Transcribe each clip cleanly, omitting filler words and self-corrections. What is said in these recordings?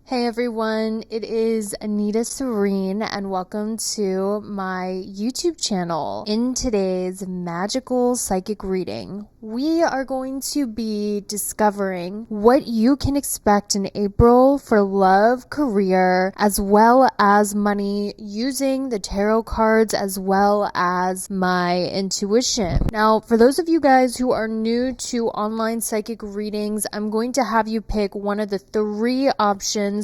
Hey everyone, it is Anita Serene and welcome to my YouTube channel. In today's magical psychic reading, we are going to be discovering what you can expect in April for love, career, as well as money using the tarot cards as well as my intuition. Now, for those of you guys who are new to online psychic readings, I'm going to have you pick one of the three options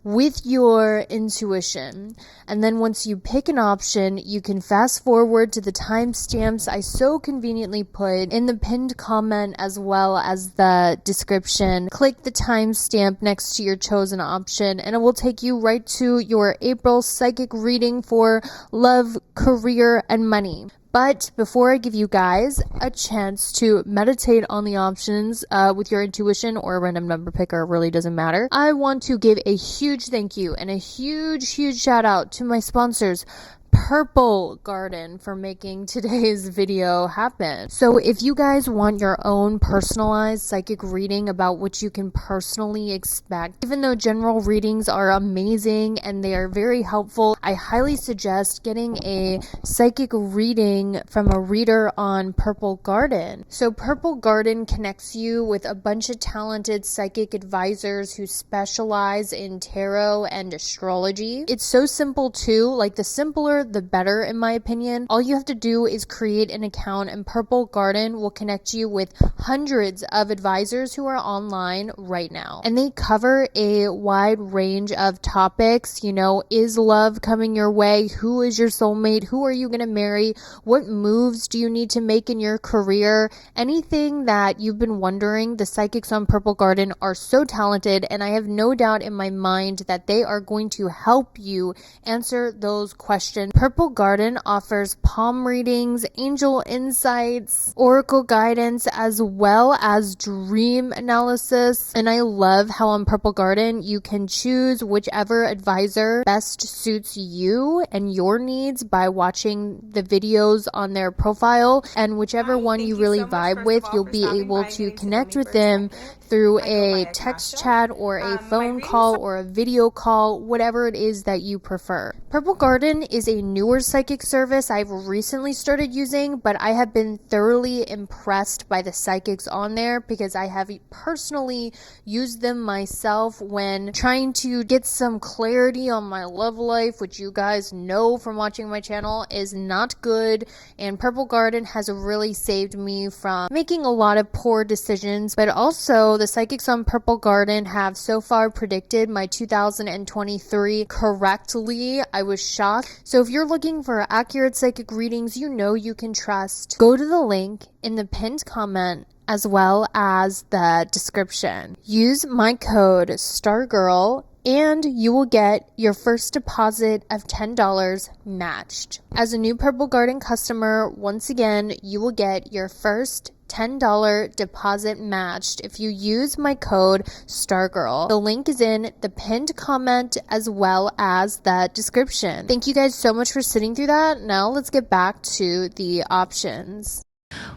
with your intuition, and then once you pick an option, you can fast forward to the timestamps I so conveniently put in the pinned comment as well as the description. Click the timestamp next to your chosen option and it will take you right to your April psychic reading for love, career, and money. But before I give you guys a chance to meditate on the options with your intuition or a random number picker, really doesn't matter, I want to give a huge thank you and a huge shout out to my sponsors, Purple Garden, for making today's video happen. So if you guys want your own personalized psychic reading about what you can personally expect, even though general readings are amazing and they are very helpful, I highly suggest getting a psychic reading from a reader on Purple Garden. So Purple Garden connects you with a bunch of talented psychic advisors who specialize in tarot and astrology. It's so simple too, like the simpler the better in my opinion. All you have to do is create an account and Purple Garden will connect you with hundreds of advisors who are online right now. And they cover a wide range of topics. You know, is love coming your way? Who is your soulmate? Who are you going to marry? What moves do you need to make in your career? Anything that you've been wondering, the psychics on Purple Garden are so talented, and I have no doubt in my mind that they are going to help you answer those questions. Purple Garden offers palm readings, angel insights, oracle guidance, as well as dream analysis. And I love how on Purple Garden you can choose whichever advisor best suits you and your needs by watching the videos on their profile, and whichever one you really vibe with, you'll be able to connect with them through a text chat or a phone call or a video call, whatever it is that you prefer. Purple Garden is a newer psychic service I've recently started using, but I have been thoroughly impressed by the psychics on there because I have personally used them myself when trying to get some clarity on my love life, which you guys know from watching my channel is not good, and Purple Garden has really saved me from making a lot of poor decisions. But also the psychics on Purple Garden have so far predicted my 2023 correctly. I was shocked. So if you're looking for accurate psychic readings you know you can trust, go to the link in the pinned comment as well as the description. Use my code STARGIRL and you will get your first deposit of $10 matched. As a new Purple Garden customer, once again, you will get your first $10 deposit matched if you use my code STARGIRL. The link is in the pinned comment as well as the description. Thank you guys so much for sitting through that. Now let's get back to the options.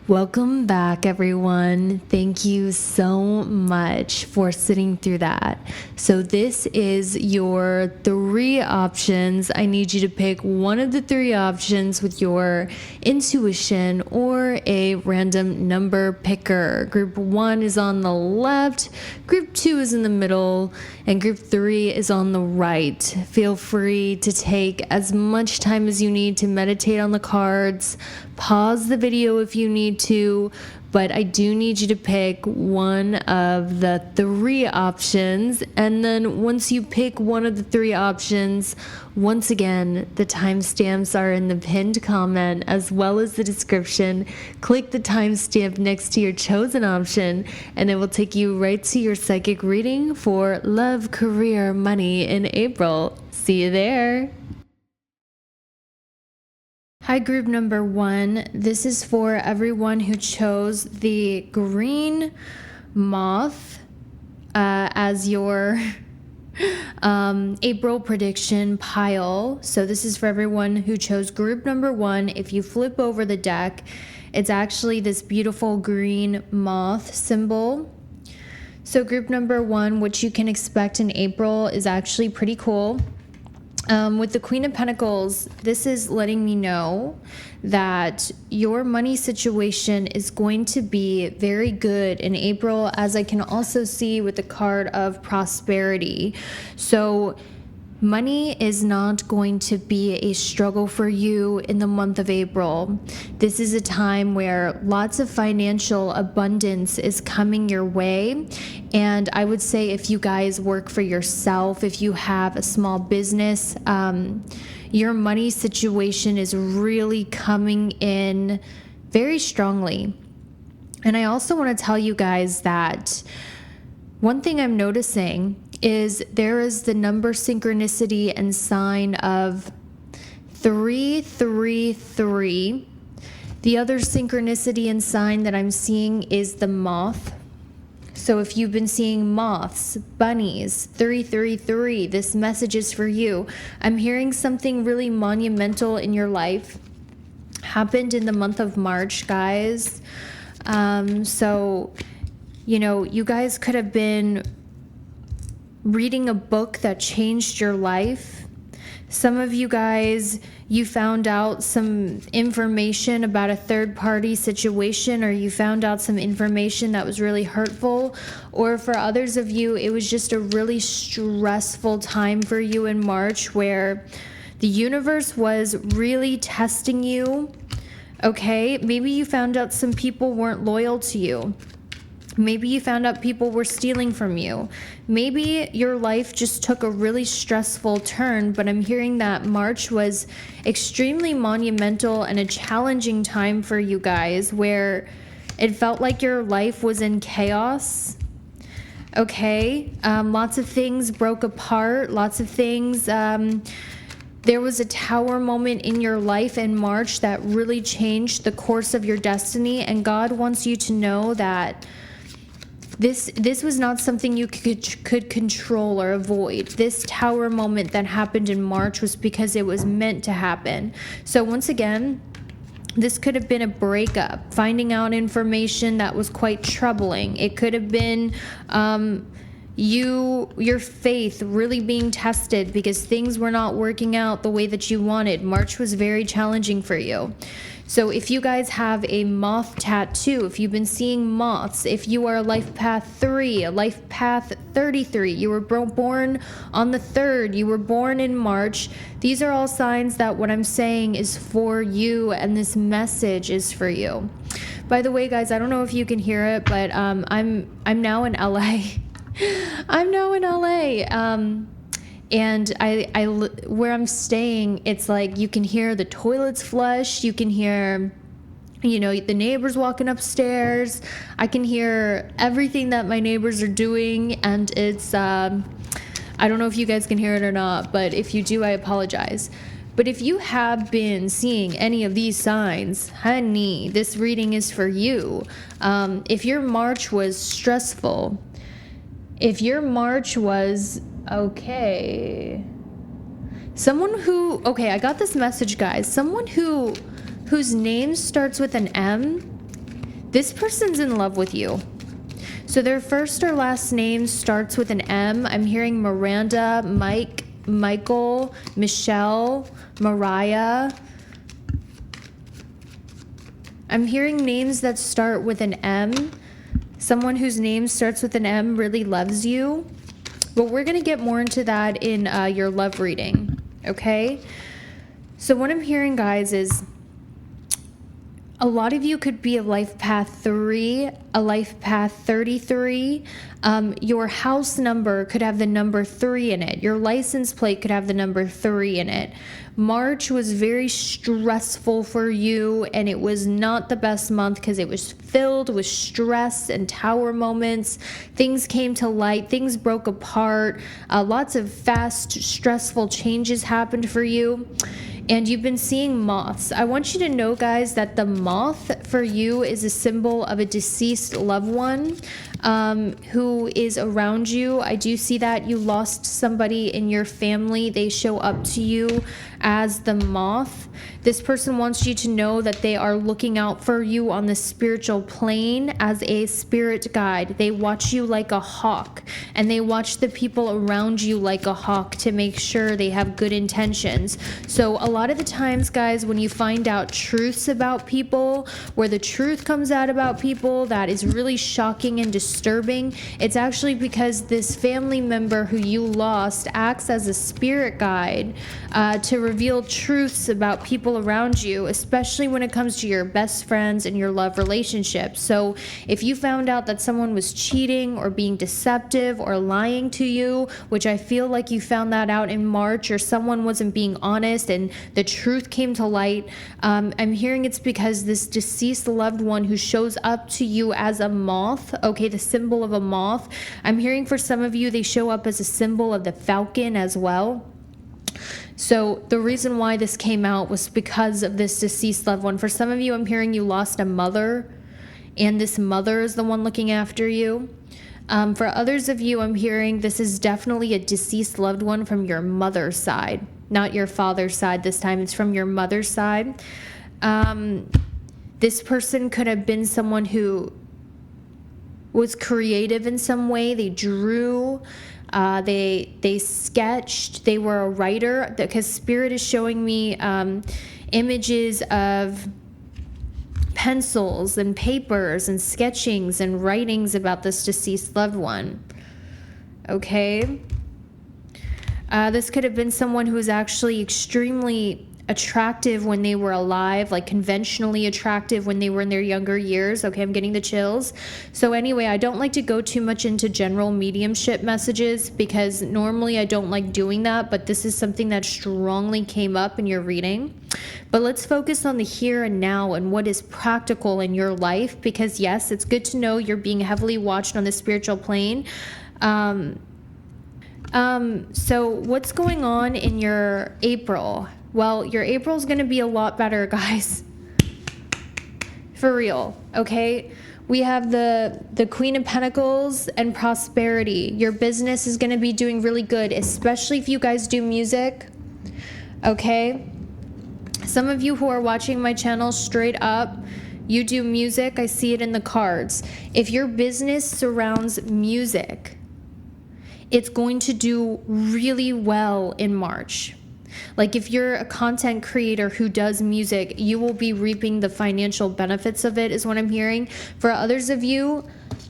Welcome back, everyone. Thank you so much for sitting through that. So this is your three options. I need you to pick one of the three options with your intuition or a random number picker. Group 1 is on the left, group 2 is in the middle, and group 3 is on the right. Feel free to take as much time as you need to meditate on the cards. Pause the video if you need to, but I do need you to pick one of the three options. And then once you pick one of the three options, once again, the timestamps are in the pinned comment as well as the description. Click the timestamp next to your chosen option and it will take you right to your psychic reading for love, career, money in April. See you there. Hi, group number 1. This is for everyone who chose the green moth as your April prediction pile. So this is for everyone who chose group number 1. If you flip over the deck, it's actually this beautiful green moth symbol. So group number 1, which you can expect in April, is actually pretty cool. With the Queen of Pentacles, this is letting me know that your money situation is going to be very good in April, as I can also see with the card of prosperity. So money is not going to be a struggle for you in the month of April. This is a time where lots of financial abundance is coming your way. And I would say if you guys work for yourself, if you have a small business, your money situation is really coming in very strongly. And I also want to tell you guys that one thing I'm noticing is there is the number synchronicity and sign of 333. The other synchronicity and sign that I'm seeing is the moth. So if you've been seeing moths, bunnies, 333, this message is for you. I'm hearing something really monumental in your life happened in the month of March, guys. So, you know, you guys could have been reading a book that changed your life. Some of you guys, you found out some information about a third-party situation, or you found out some information that was really hurtful. Or for others of you, it was just a really stressful time for you in March where the universe was really testing you. Okay, maybe you found out some people weren't loyal to you. Maybe you found out people were stealing from you. Maybe your life just took a really stressful turn, but I'm hearing that March was extremely monumental and a challenging time for you guys, where it felt like your life was in chaos. Okay, lots of things broke apart, lots of things. There was a tower moment in your life in March that really changed the course of your destiny, and God wants you to know that this was not something you could control or avoid. This tower moment that happened in March was because it was meant to happen. So once again, this could have been a breakup, finding out information that was quite troubling. It could have been your faith really being tested because things were not working out the way that you wanted. March was very challenging for you. So if you guys have a moth tattoo, if you've been seeing moths, if you are a life path 3, a life path 33, you were born on the 3rd, you were born in March, these are all signs that what I'm saying is for you, and this message is for you. By the way, guys, I don't know if you can hear it, but I'm now in LA. I'm now in LA. And I where I'm staying, it's like you can hear the toilets flush. You can hear, you know, the neighbors walking upstairs. I can hear everything that my neighbors are doing. And it's, I don't know if you guys can hear it or not, but if you do, I apologize. But if you have been seeing any of these signs, honey, this reading is for you. If your March was stressful, if your March was... Okay, I got this message, guys. Someone whose name starts with an M, this person's in love with you. So their first or last name starts with an M. I'm hearing Miranda, Mike, Michael, Michelle, Mariah. I'm hearing names that start with an M. Someone whose name starts with an M really loves you. But we're going to get more into that in your love reading, okay? So what I'm hearing, guys, is a lot of you could be a life path 3, a life path 33. Your house number could have the number 3 in it. Your license plate could have the number 3 in it. March was very stressful for you, and it was not the best month because it was filled with stress and tower moments. Things came to light. Things broke apart. Lots of fast, stressful changes happened for you. And you've been seeing moths. I want you to know, guys, that the moth for you is a symbol of a deceased loved one. who is around you. I do see that you lost somebody in your family. They show up to you as the moth. This person wants you to know that they are looking out for you on the spiritual plane as a spirit guide. They watch you like a hawk, and they watch the people around you like a hawk to make sure they have good intentions. So a lot of the times, guys, when you find out truths about people, where the truth comes out about people that is really shocking and disturbing, it's actually because this family member who you lost acts as a spirit guide to reveal truths about people around you, especially when it comes to your best friends and your love relationships. So if you found out that someone was cheating or being deceptive or lying to you, which I feel like you found that out in March, or someone wasn't being honest and the truth came to light, I'm hearing it's because this deceased loved one who shows up to you as a moth, okay, the symbol of a moth. I'm hearing for some of you, they show up as a symbol of the falcon as well. So the reason why this came out was because of this deceased loved one. For some of you, I'm hearing you lost a mother, and this mother is the one looking after you. For others of you, I'm hearing this is definitely a deceased loved one from your mother's side, not your father's side this time. It's from your mother's side. This person could have been someone who was creative in some way. They drew, they sketched, they were a writer, because Spirit is showing me images of pencils and papers and sketchings and writings about this deceased loved one. Okay? This could have been someone who was actually extremely attractive when they were alive, like conventionally attractive when they were in their younger years. Okay, I'm getting the chills. So anyway, I don't like to go too much into general mediumship messages because normally I don't like doing that, but this is something that strongly came up in your reading. But let's focus on the here and now and what is practical in your life, because yes, it's good to know you're being heavily watched on the spiritual plane. So what's going on in your April? Well, your April is going to be a lot better, guys. For real, okay? We have the Queen of Pentacles and prosperity. Your business is going to be doing really good, especially if you guys do music, okay? Some of you who are watching my channel straight up, you do music. I see it in the cards. If your business surrounds music, it's going to do really well in March. Like if you're a content creator who does music, you will be reaping the financial benefits of it, is what I'm hearing. For others of you,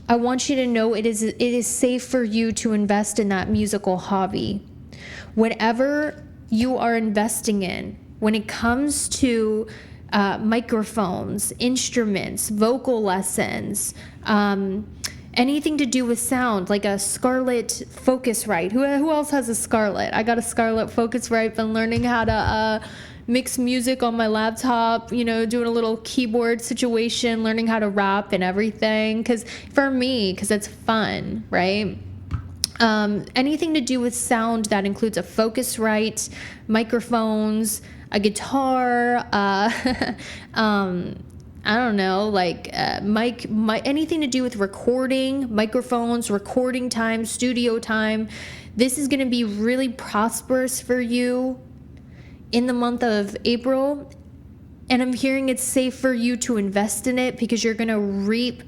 I want you to know it is safe for you to invest in that musical hobby. Whatever you are investing in, when it comes to microphones, instruments, vocal lessons, anything to do with sound, like a Scarlett Focusrite. Who else has a Scarlett? I got a Scarlett Focusrite. Been learning how to mix music on my laptop, you know, doing a little keyboard situation, learning how to rap and everything. Because it's fun, right? Anything to do with sound that includes a Focusrite, microphones, a guitar, I don't know, like anything to do with recording, microphones, recording time, studio time. This is going to be really prosperous for you in the month of April. And I'm hearing it's safe for you to invest in it because you're going to reap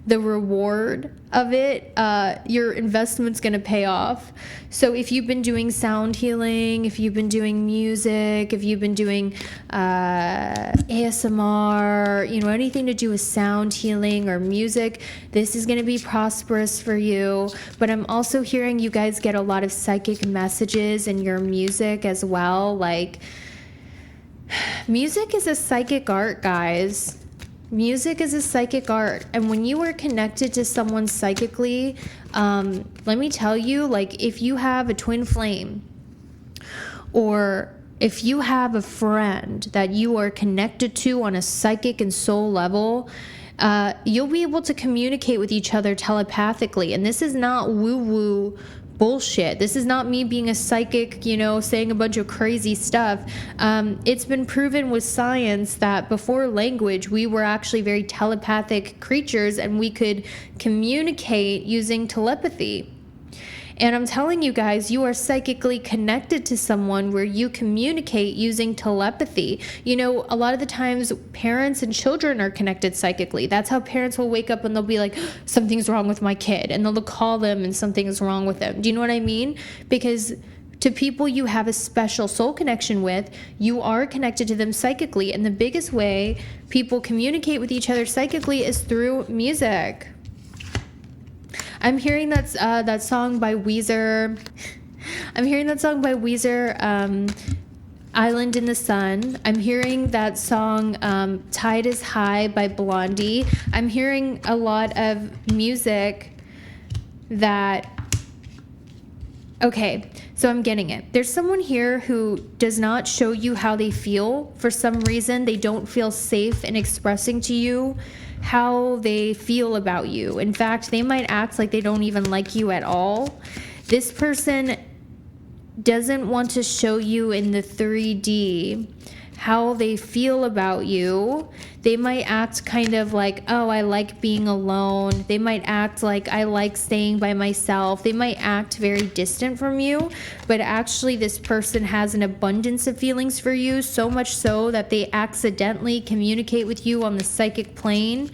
the reward of it. Your investment's going to pay off. So if you've been doing sound healing, if you've been doing music, if you've been doing ASMR, you know, anything to do with sound healing or music, this is going to be prosperous for you. But I'm also hearing you guys get a lot of psychic messages in your music as well. Like, music is a psychic art, guys. Music is a psychic art, and when you are connected to someone psychically, let me tell you, like if you have a twin flame, or if you have a friend that you are connected to on a psychic and soul level, you'll be able to communicate with each other telepathically. And this is not woo-woo bullshit. This is not me being a psychic, saying a bunch of crazy stuff. It's been proven with science that before language, we were actually very telepathic creatures, and we could communicate using telepathy. And I'm telling you guys, you are psychically connected to someone where you communicate using telepathy. A lot of the times parents and children are connected psychically. That's how parents will wake up and they'll be like, something's wrong with my kid. And they'll call them and something is wrong with them. Do you know what I mean? Because to people you have a special soul connection with, you are connected to them psychically. And the biggest way people communicate with each other psychically is through music. I'm hearing that song by Weezer. Island in the Sun. I'm hearing that song, Tide is High by Blondie. I'm hearing a lot of music that... Okay, so I'm getting it. There's someone here who does not show you how they feel. For some reason, they don't feel safe in expressing to you how they feel about you. In fact, they might act like they don't even like you at all. This person doesn't want to show you in the 3D how they feel about you. They might act kind of like, oh, I like being alone. They might act like, I like staying by myself. They might act very distant from you, but actually this person has an abundance of feelings for you, so much so that they accidentally communicate with you on the psychic plane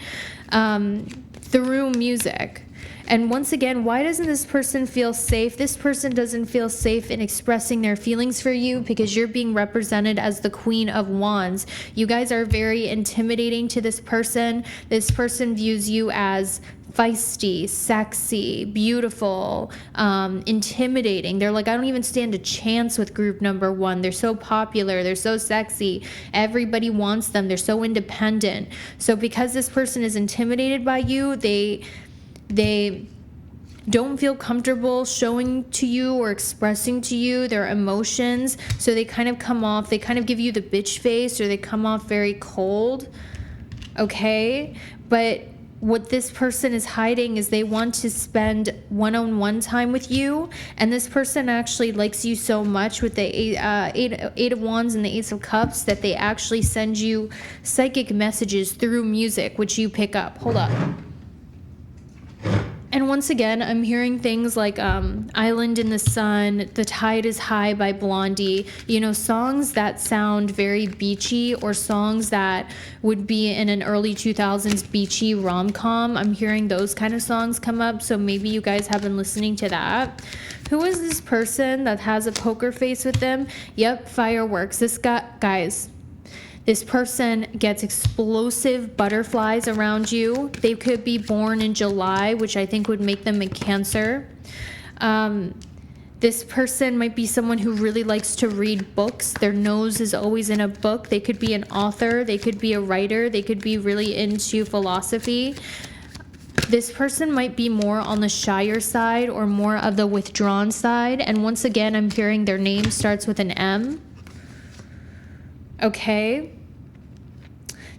through music. And once again, why doesn't this person feel safe? This person doesn't feel safe in expressing their feelings for you because you're being represented as the Queen of Wands. You guys are very intimidating to this person. This person views you as feisty, sexy, beautiful, intimidating. They're like, I don't even stand a chance with group number 1. They're so popular. They're so sexy. Everybody wants them. They're so independent. So because this person is intimidated by you, they don't feel comfortable showing to you or expressing to you their emotions. So they kind of give you the bitch face, or they come off very cold. Okay? But what this person is hiding is they want to spend one-on-one time with you, and this person actually likes you so much with the Eight of Wands and the Ace of Cups that they actually send you psychic messages through music, which you pick up. Hold up. And once again, I'm hearing things like Island in the Sun, The Tide is High by Blondie, songs that sound very beachy, or songs that would be in an early 2000s beachy rom-com. I'm hearing those kind of songs come up, so maybe you guys have been listening to that. Who is this person that has a poker face with them? Yep, fireworks. This guy, guys... This person gets explosive butterflies around you. They could be born in July, which I think would make them a Cancer. This person might be someone who really likes to read books. Their nose is always in a book. They could be an author. They could be a writer. They could be really into philosophy. This person might be more on the shyer side or more of the withdrawn side. And once again, I'm hearing their name starts with an M. Okay.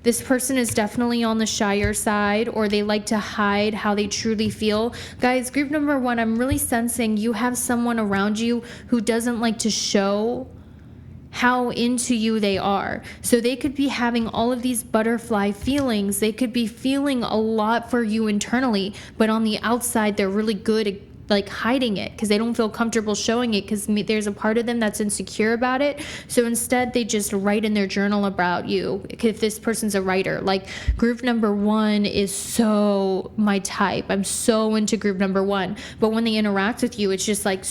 This person is definitely on the shyer side, or they like to hide how they truly feel. Guys, group number 1, I'm really sensing you have someone around you who doesn't like to show how into you they are. So they could be having all of these butterfly feelings. They could be feeling a lot for you internally, but on the outside, they're really good at hiding it because they don't feel comfortable showing it because there's a part of them that's insecure about it. So instead they just write in their journal about you if this person's a writer. Like, group number 1 is so my type. I'm so into group number 1, but when they interact with you, it's just like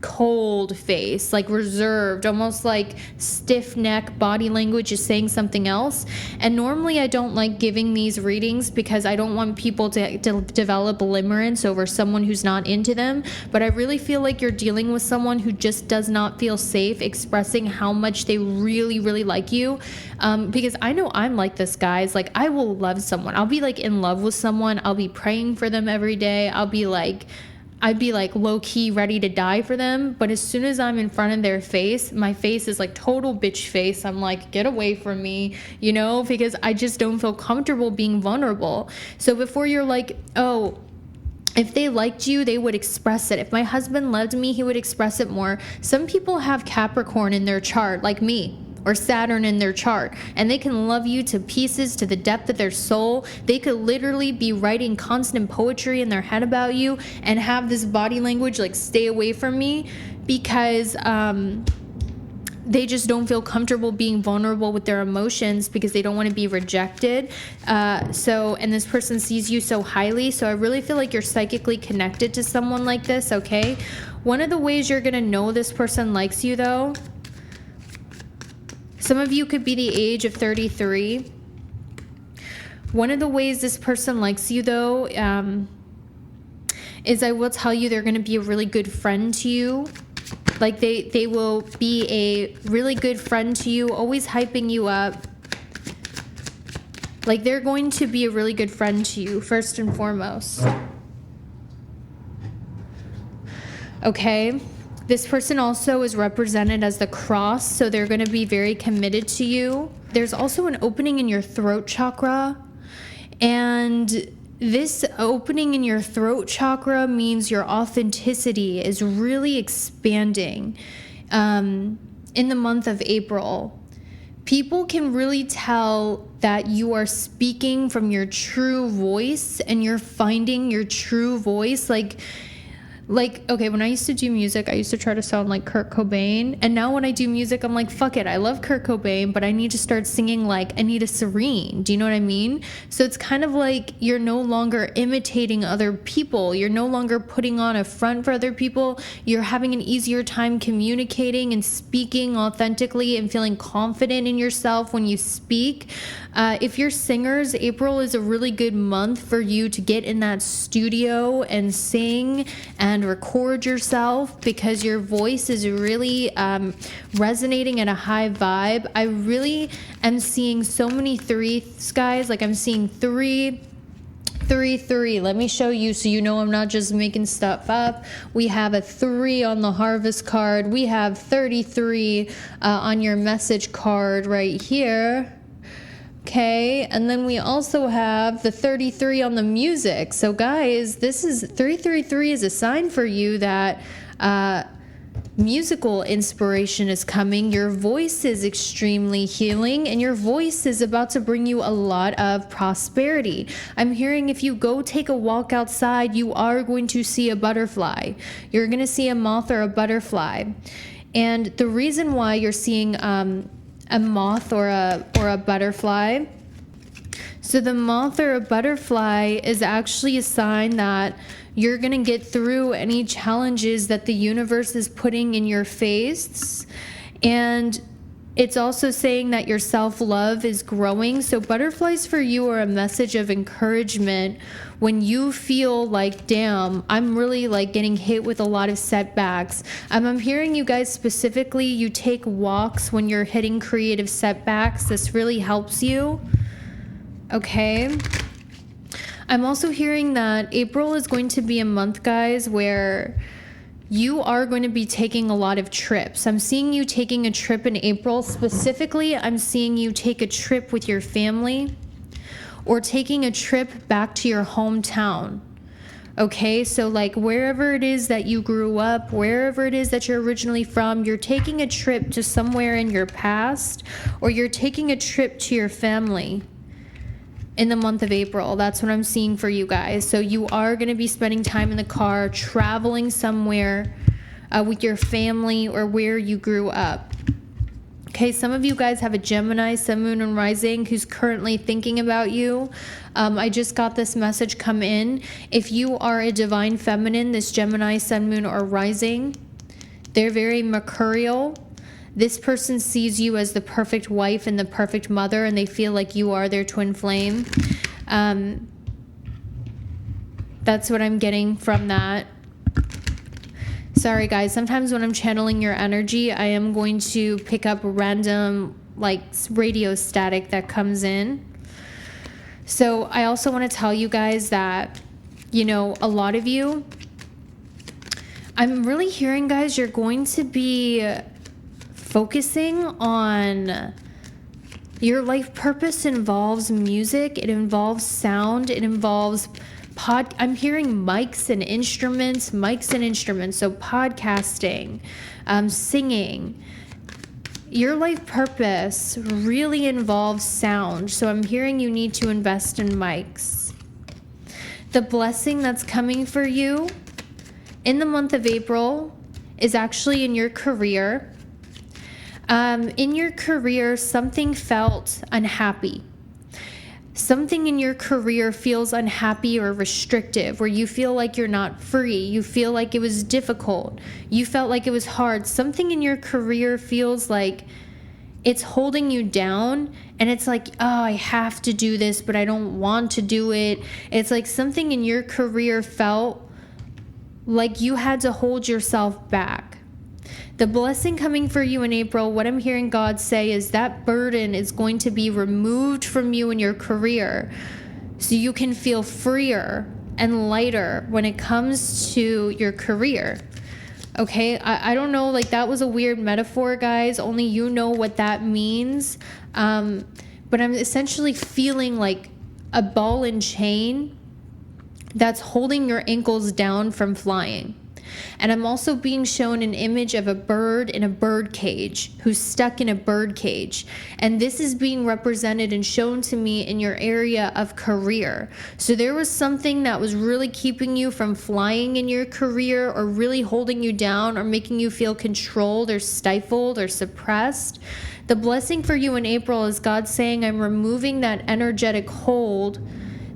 cold face, like reserved, almost like stiff neck, body language is saying something else. And normally I don't like giving these readings because I don't want people to develop limerence over someone who's not into them, but I really feel like you're dealing with someone who just does not feel safe expressing how much they really, really like you. Because I know I'm like this, guys. Like, I will love someone. I'll be like in love with someone. I'll be praying for them every day. I'd be like low-key ready to die for them, but as soon as I'm in front of their face, my face is like total bitch face. I'm like, get away from me, because I just don't feel comfortable being vulnerable. So before you're like, oh, If they liked you, they would express it. If my husband loved me, he would express it more. Some people have Capricorn in their chart, like me, or Saturn in their chart, and they can love you to pieces, to the depth of their soul. They could literally be writing constant poetry in their head about you and have this body language like, stay away from me, because they just don't feel comfortable being vulnerable with their emotions because they don't want to be rejected. And this person sees you so highly. So I really feel like you're psychically connected to someone like this, okay? One of the ways you're going to know this person likes you, though, some of you could be the age of 33. One of the ways this person likes you, though, is I will tell you they're going to be a really good friend to you. Like they will be a really good friend to you, always hyping you up. Like they're going to be a really good friend to you, first and foremost. Okay? This person also is represented as the cross, so they're going to be very committed to you. There's also an opening in your throat chakra, and this opening in your throat chakra means your authenticity is really expanding in the month of April. People can really tell that you are speaking from your true voice and you're finding your true voice. Like, okay, when I used to do music, I used to try to sound like Kurt Cobain. And now when I do music, I'm like, fuck it. I love Kurt Cobain, but I need to start singing like Anita Serene. Do you know what I mean? So it's kind of like you're no longer imitating other people. You're no longer putting on a front for other people. You're having an easier time communicating and speaking authentically and feeling confident in yourself when you speak. If you're singers, April is a really good month for you to get in that studio and sing and record yourself, because your voice is really resonating at a high vibe. I really am seeing so many threes, guys. Like I'm seeing 3. Let me show you so you know I'm not just making stuff up. We have a 3 on the harvest card. We have 33 on your message card right here. Okay, and then we also have the 33 on the music. So guys, this is 333 is a sign for you that musical inspiration is coming. Your voice is extremely healing, and your voice is about to bring you a lot of prosperity. I'm hearing if you go take a walk outside, you are going to see a butterfly. You're going to see a moth or a butterfly. And the reason why you're seeing a moth or a butterfly. So the moth or a butterfly is actually a sign that you're going to get through any challenges that the universe is putting in your face. And it's also saying that your self-love is growing. So butterflies for you are a message of encouragement when you feel like, damn, I'm really like getting hit with a lot of setbacks. I'm hearing you guys specifically, you take walks when you're hitting creative setbacks. This really helps you. Okay. I'm also hearing that April is going to be a month, guys, where you are going to be taking a lot of trips. I'm seeing you taking a trip in April. Specifically, I'm seeing you take a trip with your family or taking a trip back to your hometown. Okay, so like wherever it is that you grew up, wherever it is that you're originally from, you're taking a trip to somewhere in your past, or you're taking a trip to your family in the month of April. That's what I'm seeing for you guys. So you are going to be spending time in the car, traveling somewhere with your family or where you grew up. Okay, some of you guys have a Gemini, Sun, Moon, and Rising who's currently thinking about you. I just got this message come in. If you are a divine feminine, this Gemini, Sun, Moon, or Rising, they're very mercurial. This person sees you as the perfect wife and the perfect mother, and they feel like you are their twin flame. That's what I'm getting from that. Sorry, guys. Sometimes when I'm channeling your energy, I am going to pick up random, like, radio static that comes in. So I also want to tell you guys that, you know, a lot of you, I'm really hearing, guys, you're going to be focusing on your life purpose. Involves music, it involves sound, it involves I'm hearing mics and instruments. So podcasting, singing. Your life purpose really involves sound. So I'm hearing you need to invest in mics. The blessing that's coming for you in the month of April is actually in your career. In your career, something felt unhappy. Something in your career feels unhappy or restrictive, where you feel like you're not free. You feel like it was difficult. You felt like it was hard. Something in your career feels like it's holding you down, and it's like, oh, I have to do this, but I don't want to do it. It's like something in your career felt like you had to hold yourself back. The blessing coming for you in April, what I'm hearing God say is that burden is going to be removed from you in your career so you can feel freer and lighter when it comes to your career. Okay, I don't know, like that was a weird metaphor, guys. Only you know what that means. But I'm essentially feeling like a ball and chain that's holding your ankles down from flying. And I'm also being shown an image of a bird in a bird cage who's stuck in a bird cage. And this is being represented and shown to me in your area of career. So there was something that was really keeping you from flying in your career, or really holding you down, or making you feel controlled or stifled or suppressed. The blessing for you in April is God saying, I'm removing that energetic hold,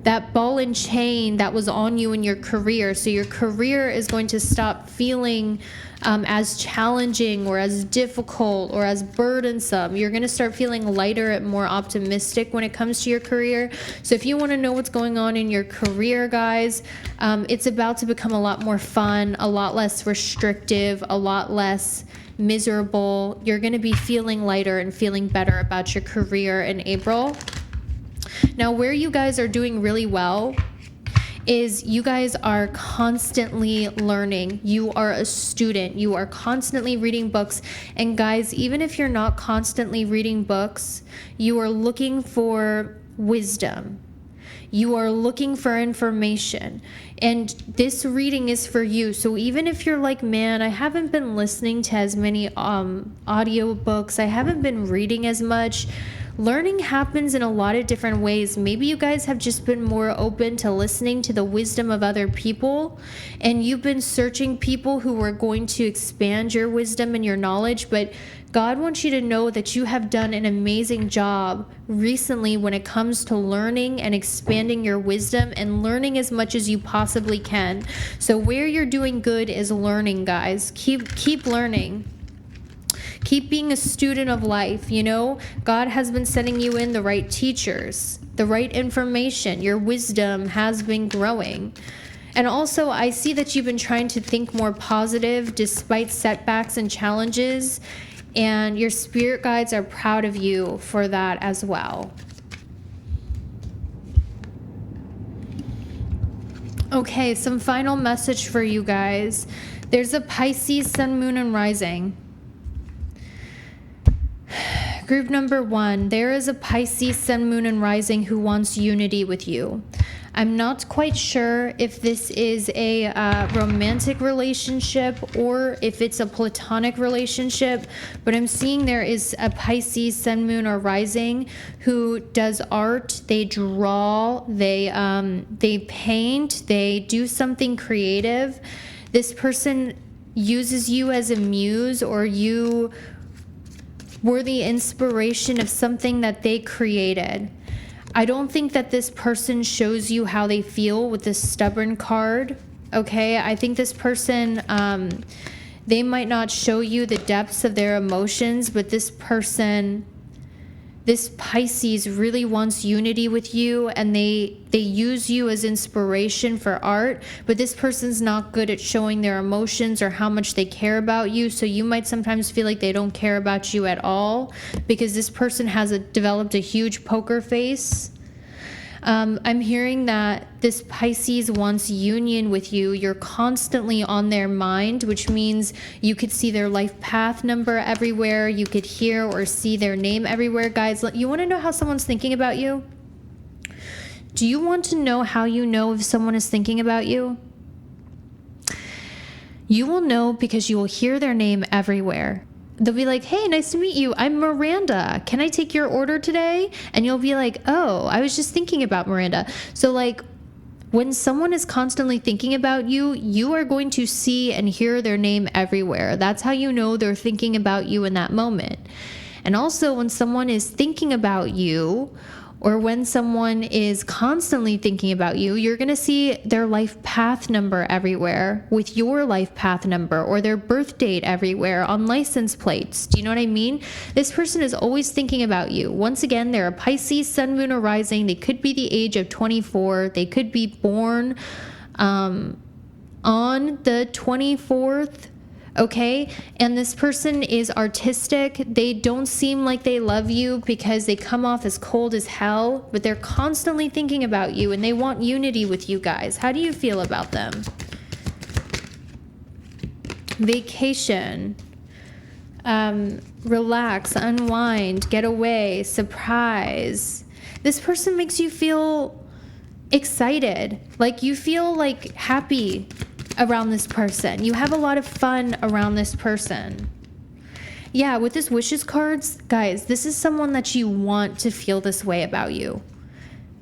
that ball and chain that was on you in your career. So your career is going to stop feeling as challenging or as difficult or as burdensome. You're going to start feeling lighter and more optimistic when it comes to your career. So if you want to know what's going on in your career, guys, it's about to become a lot more fun, a lot less restrictive, a lot less miserable. You're going to be feeling lighter and feeling better about your career in April. Now, where you guys are doing really well is you guys are constantly learning. You are a student. You are constantly reading books. And guys, even if you're not constantly reading books, you are looking for wisdom. You are looking for information. And this reading is for you. So even if you're like, man, I haven't been listening to as many audio books, I haven't been reading as much, learning happens in a lot of different ways. Maybe you guys have just been more open to listening to the wisdom of other people, and you've been searching people who are going to expand your wisdom and your knowledge. But God wants you to know that you have done an amazing job recently when it comes to learning and expanding your wisdom and learning as much as you possibly can. So where you're doing good is learning, guys. Keep learning. Keep being a student of life. You know, God has been sending you in the right teachers, the right information. Your wisdom has been growing. And also, I see that you've been trying to think more positive despite setbacks and challenges. And your spirit guides are proud of you for that as well. Okay, some final message for you guys. There's a Pisces sun, moon, and rising. Group number 1, there is a Pisces sun, moon, and rising who wants unity with you. I'm not quite sure if this is a romantic relationship or if it's a platonic relationship, but I'm seeing there is a Pisces sun, moon, or rising who does art. They draw, they paint, they do something creative. This person uses you as a muse, or you were the inspiration of something that they created. I don't think that this person shows you how they feel with this stubborn card, okay? I think this person, they might not show you the depths of their emotions, but this person, this Pisces really wants unity with you, and they use you as inspiration for art, but this person's not good at showing their emotions or how much they care about you, so you might sometimes feel like they don't care about you at all because this person has developed a huge poker face. I'm hearing that this Pisces wants union with you. You're constantly on their mind, which means you could see their life path number everywhere. You could hear or see their name everywhere. Guys, you want to know how someone's thinking about you? Do you want to know how you know if someone is thinking about you? You will know because you will hear their name everywhere. They'll be like, hey, nice to meet you. I'm Miranda. Can I take your order today? And you'll be like, oh, I was just thinking about Miranda. So like when someone is constantly thinking about you, you are going to see and hear their name everywhere. That's how you know they're thinking about you in that moment. And also when someone is thinking about you, or when someone is constantly thinking about you, you're going to see their life path number everywhere with your life path number, or their birth date everywhere on license plates. Do you know what I mean? This person is always thinking about you. Once again, they're a Pisces, sun, moon, or rising. They could be the age of 24. They could be born on the 24th. Okay, and this person is artistic. They don't seem like they love you because they come off as cold as hell, but they're constantly thinking about you and they want unity with you guys. How do you feel about them? Vacation, relax, unwind, get away, surprise. This person makes you feel excited, like you feel like happy around this person. You have a lot of fun around this person. Yeah, with this wishes cards, guys, this is someone that you want to feel this way about you.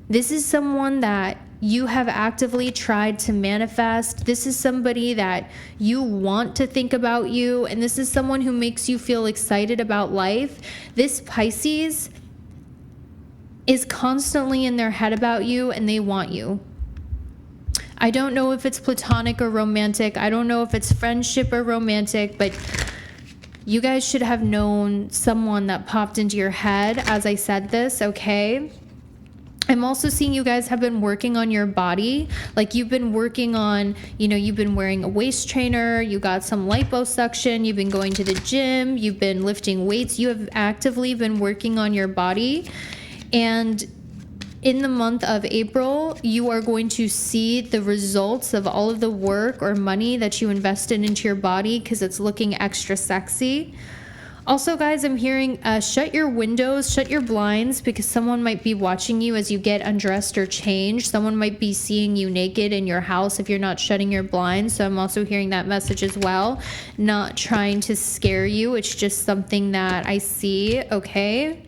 This is someone that you have actively tried to manifest. This is somebody that you want to think about you, and this is someone who makes you feel excited about life. This Pisces is constantly in their head about you, and they want you. I don't know if it's platonic or romantic. I don't know if it's friendship or romantic, but you guys should have known someone that popped into your head as I said this, okay? I'm also seeing you guys have been working on your body. Like you've been working on, you've been wearing a waist trainer, you got some liposuction, you've been going to the gym, you've been lifting weights, you have actively been working on your body. And in the month of April, you are going to see the results of all of the work or money that you invested into your body because it's looking extra sexy. Also, guys, I'm hearing shut your windows, shut your blinds, because someone might be watching you as you get undressed or changed. Someone might be seeing you naked in your house if you're not shutting your blinds. So I'm also hearing that message as well. Not trying to scare you. It's just something that I see, okay?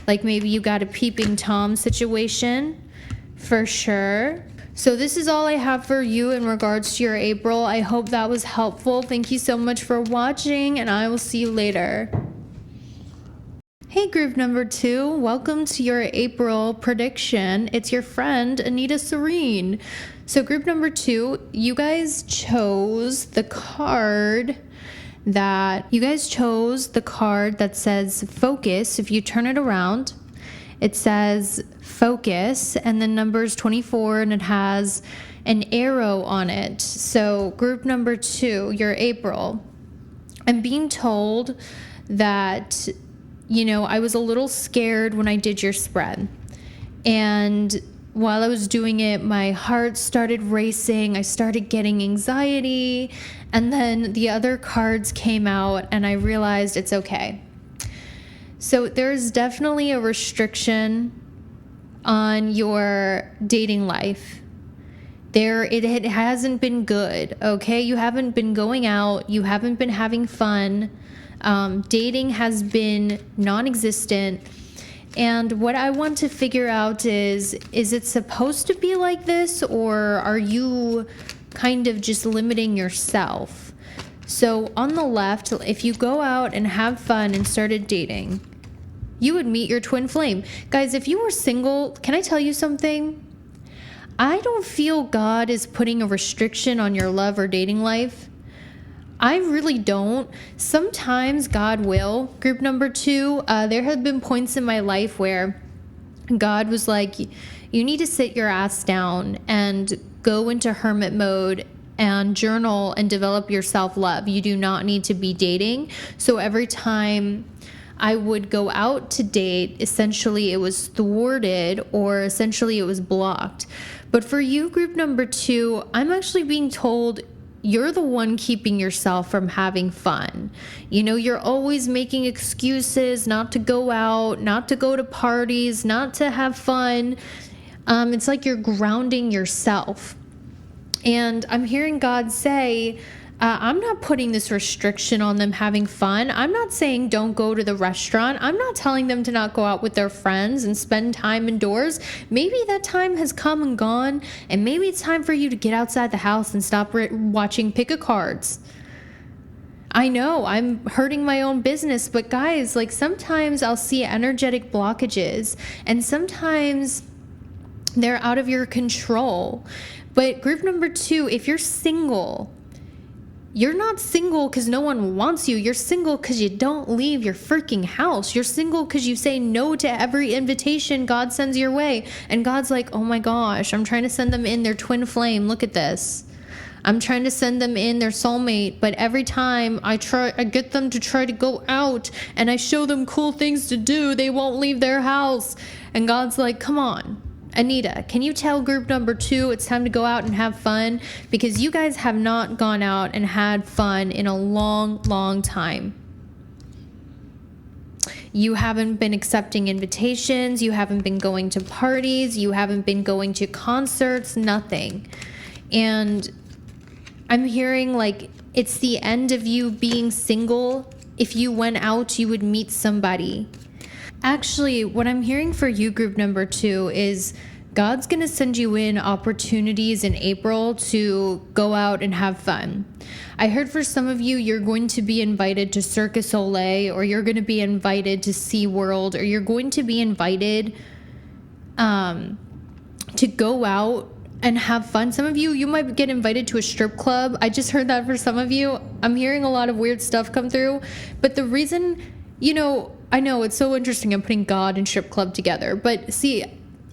Like maybe you got a peeping Tom situation, for sure. So this is all I have for you in regards to your April. I hope that was helpful. Thank you so much for watching, and I will see you later. Hey, group number 2, welcome to your April prediction. It's your friend, Anita Serene. So group number 2, you guys chose the card that says focus. If you turn it around, it says focus and the number's 24 and it has an arrow on it. So group number 2, your April, I'm being told that, I was a little scared when I did your spread. And while I was doing it, my heart started racing. I started getting anxiety. And then the other cards came out and I realized it's okay. So there's definitely a restriction on your dating life. It hasn't been good, okay? You haven't been going out. You haven't been having fun. Dating has been non-existent. And what I want to figure out is it supposed to be like this, or are you kind of just limiting yourself? So on the left, if you go out and have fun and started dating, you would meet your twin flame. Guys, if you were single, can I tell you something? I don't feel God is putting a restriction on your love or dating life. I really don't. Sometimes God will. Group number 2, there have been points in my life where God was like, you need to sit your ass down and go into hermit mode and journal and develop your self-love. You do not need to be dating. So every time I would go out to date, essentially it was thwarted or essentially it was blocked. But for you, group number 2, I'm actually being told you're the one keeping yourself from having fun. You're always making excuses not to go out, not to go to parties, not to have fun. It's like you're grounding yourself. And I'm hearing God say, I'm not putting this restriction on them having fun. I'm not saying don't go to the restaurant. I'm not telling them to not go out with their friends and spend time indoors. Maybe that time has come and gone, and maybe it's time for you to get outside the house and stop watching pick-a-cards. I know I'm hurting my own business, but guys, like sometimes I'll see energetic blockages, and sometimes they're out of your control. But group number 2, if you're single, you're not single because no one wants you. You're single because you don't leave your freaking house. You're single because you say no to every invitation God sends your way. And God's like, oh my gosh, I'm trying to send them in their twin flame. Look at this. I'm trying to send them in their soulmate. But every time I get them to try to go out and I show them cool things to do, they won't leave their house. And God's like, come on. Anita, can you tell group number 2 it's time to go out and have fun? Because you guys have not gone out and had fun in a long, long time. You haven't been accepting invitations. You haven't been going to parties. You haven't been going to concerts, nothing. And I'm hearing like it's the end of you being single. If you went out, you would meet somebody. Actually, what I'm hearing for you, group number 2, is God's going to send you in opportunities in April to go out and have fun. I heard for some of you, you're going to be invited to Cirque du Soleil, or you're going to be invited to SeaWorld, or you're going to be invited to go out and have fun. Some of you, you might get invited to a strip club. I just heard that for some of you. I'm hearing a lot of weird stuff come through. But the reason, I know it's so interesting I'm putting God and strip club together, but see,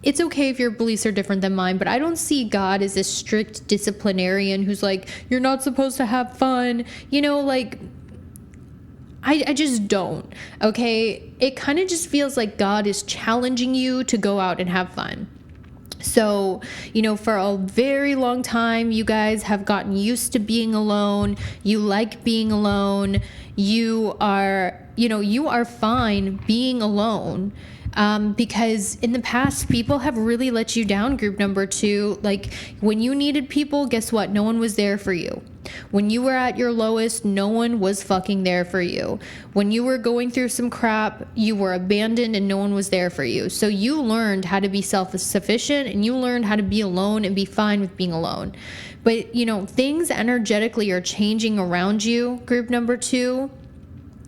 it's okay if your beliefs are different than mine, but I don't see God as a strict disciplinarian who's like, you're not supposed to have fun. I just don't, okay? It kind of just feels like God is challenging you to go out and have fun. So, for a very long time, you guys have gotten used to being alone. You like being alone. You are fine being alone. Because in the past, people have really let you down, group number 2. Like, when you needed people, guess what? No one was there for you. When you were at your lowest, no one was fucking there for you. When you were going through some crap, you were abandoned and no one was there for you. So you learned how to be self-sufficient, and you learned how to be alone and be fine with being alone. But, things energetically are changing around you, group number 2.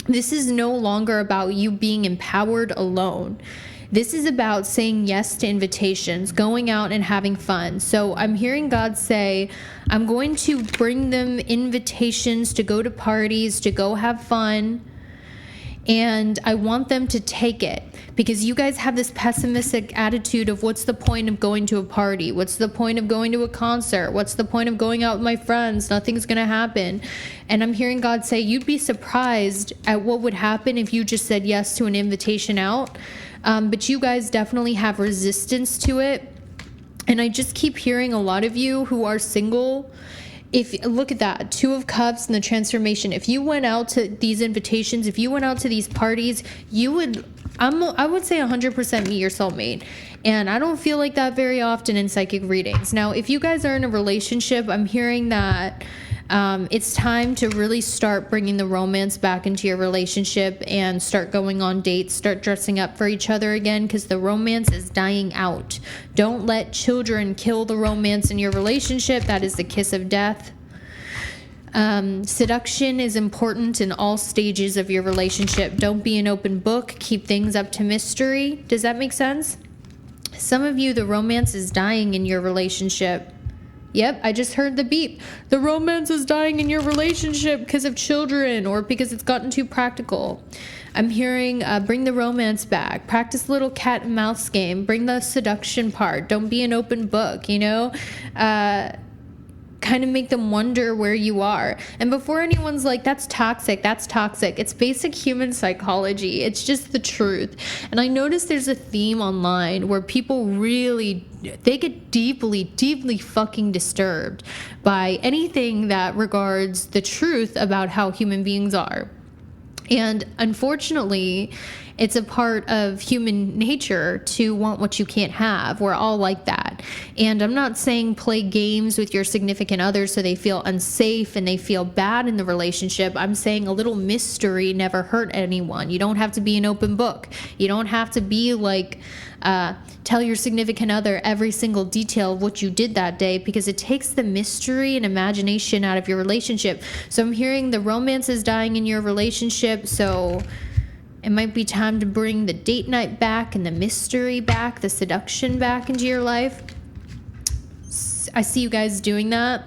This is no longer about you being empowered alone. This is about saying yes to invitations, going out and having fun. So I'm hearing God say, I'm going to bring them invitations to go to parties, to go have fun. And I want them to take it, because you guys have this pessimistic attitude of what's the point of going to a party? What's the point of going to a concert? What's the point of going out with my friends? Nothing's going to happen. And I'm hearing God say, you'd be surprised at what would happen if you just said yes to an invitation out. But you guys definitely have resistance to it. And I just keep hearing a lot of you who are single, look at that, 2 of Cups and the transformation. If you went out to these invitations, if you went out to these parties, I would say 100% meet your soulmate. And I don't feel like that very often in psychic readings. Now, if you guys are in a relationship, I'm hearing that it's time to really start bringing the romance back into your relationship and start going on dates, start dressing up for each other again, because the romance is dying out. Don't let children kill the romance in your relationship. That is the kiss of death. Seduction is important in all stages of your relationship. Don't be an open book. Keep things up to mystery. Does that make sense? Some of you, the romance is dying in your relationship. Yep, I just heard the beep. The romance is dying in your relationship because of children or because it's gotten too practical. I'm hearing bring the romance back. Practice a little cat and mouse game. Bring the seduction part. Don't be an open book, kind of make them wonder where you are. And before anyone's like, that's toxic, it's basic human psychology. It's just the truth. And I noticed there's a theme online where people they get deeply, deeply fucking disturbed by anything that regards the truth about how human beings are. And unfortunately, it's a part of human nature to want what you can't have. We're all like that. And I'm not saying play games with your significant other so they feel unsafe and they feel bad in the relationship. I'm saying a little mystery never hurt anyone. You don't have to be an open book. You don't have to be like, tell your significant other every single detail of what you did that day, because it takes the mystery and imagination out of your relationship. So I'm hearing the romance is dying in your relationship. So it might be time to bring the date night back and the mystery back, the seduction back into your life. I see you guys doing that.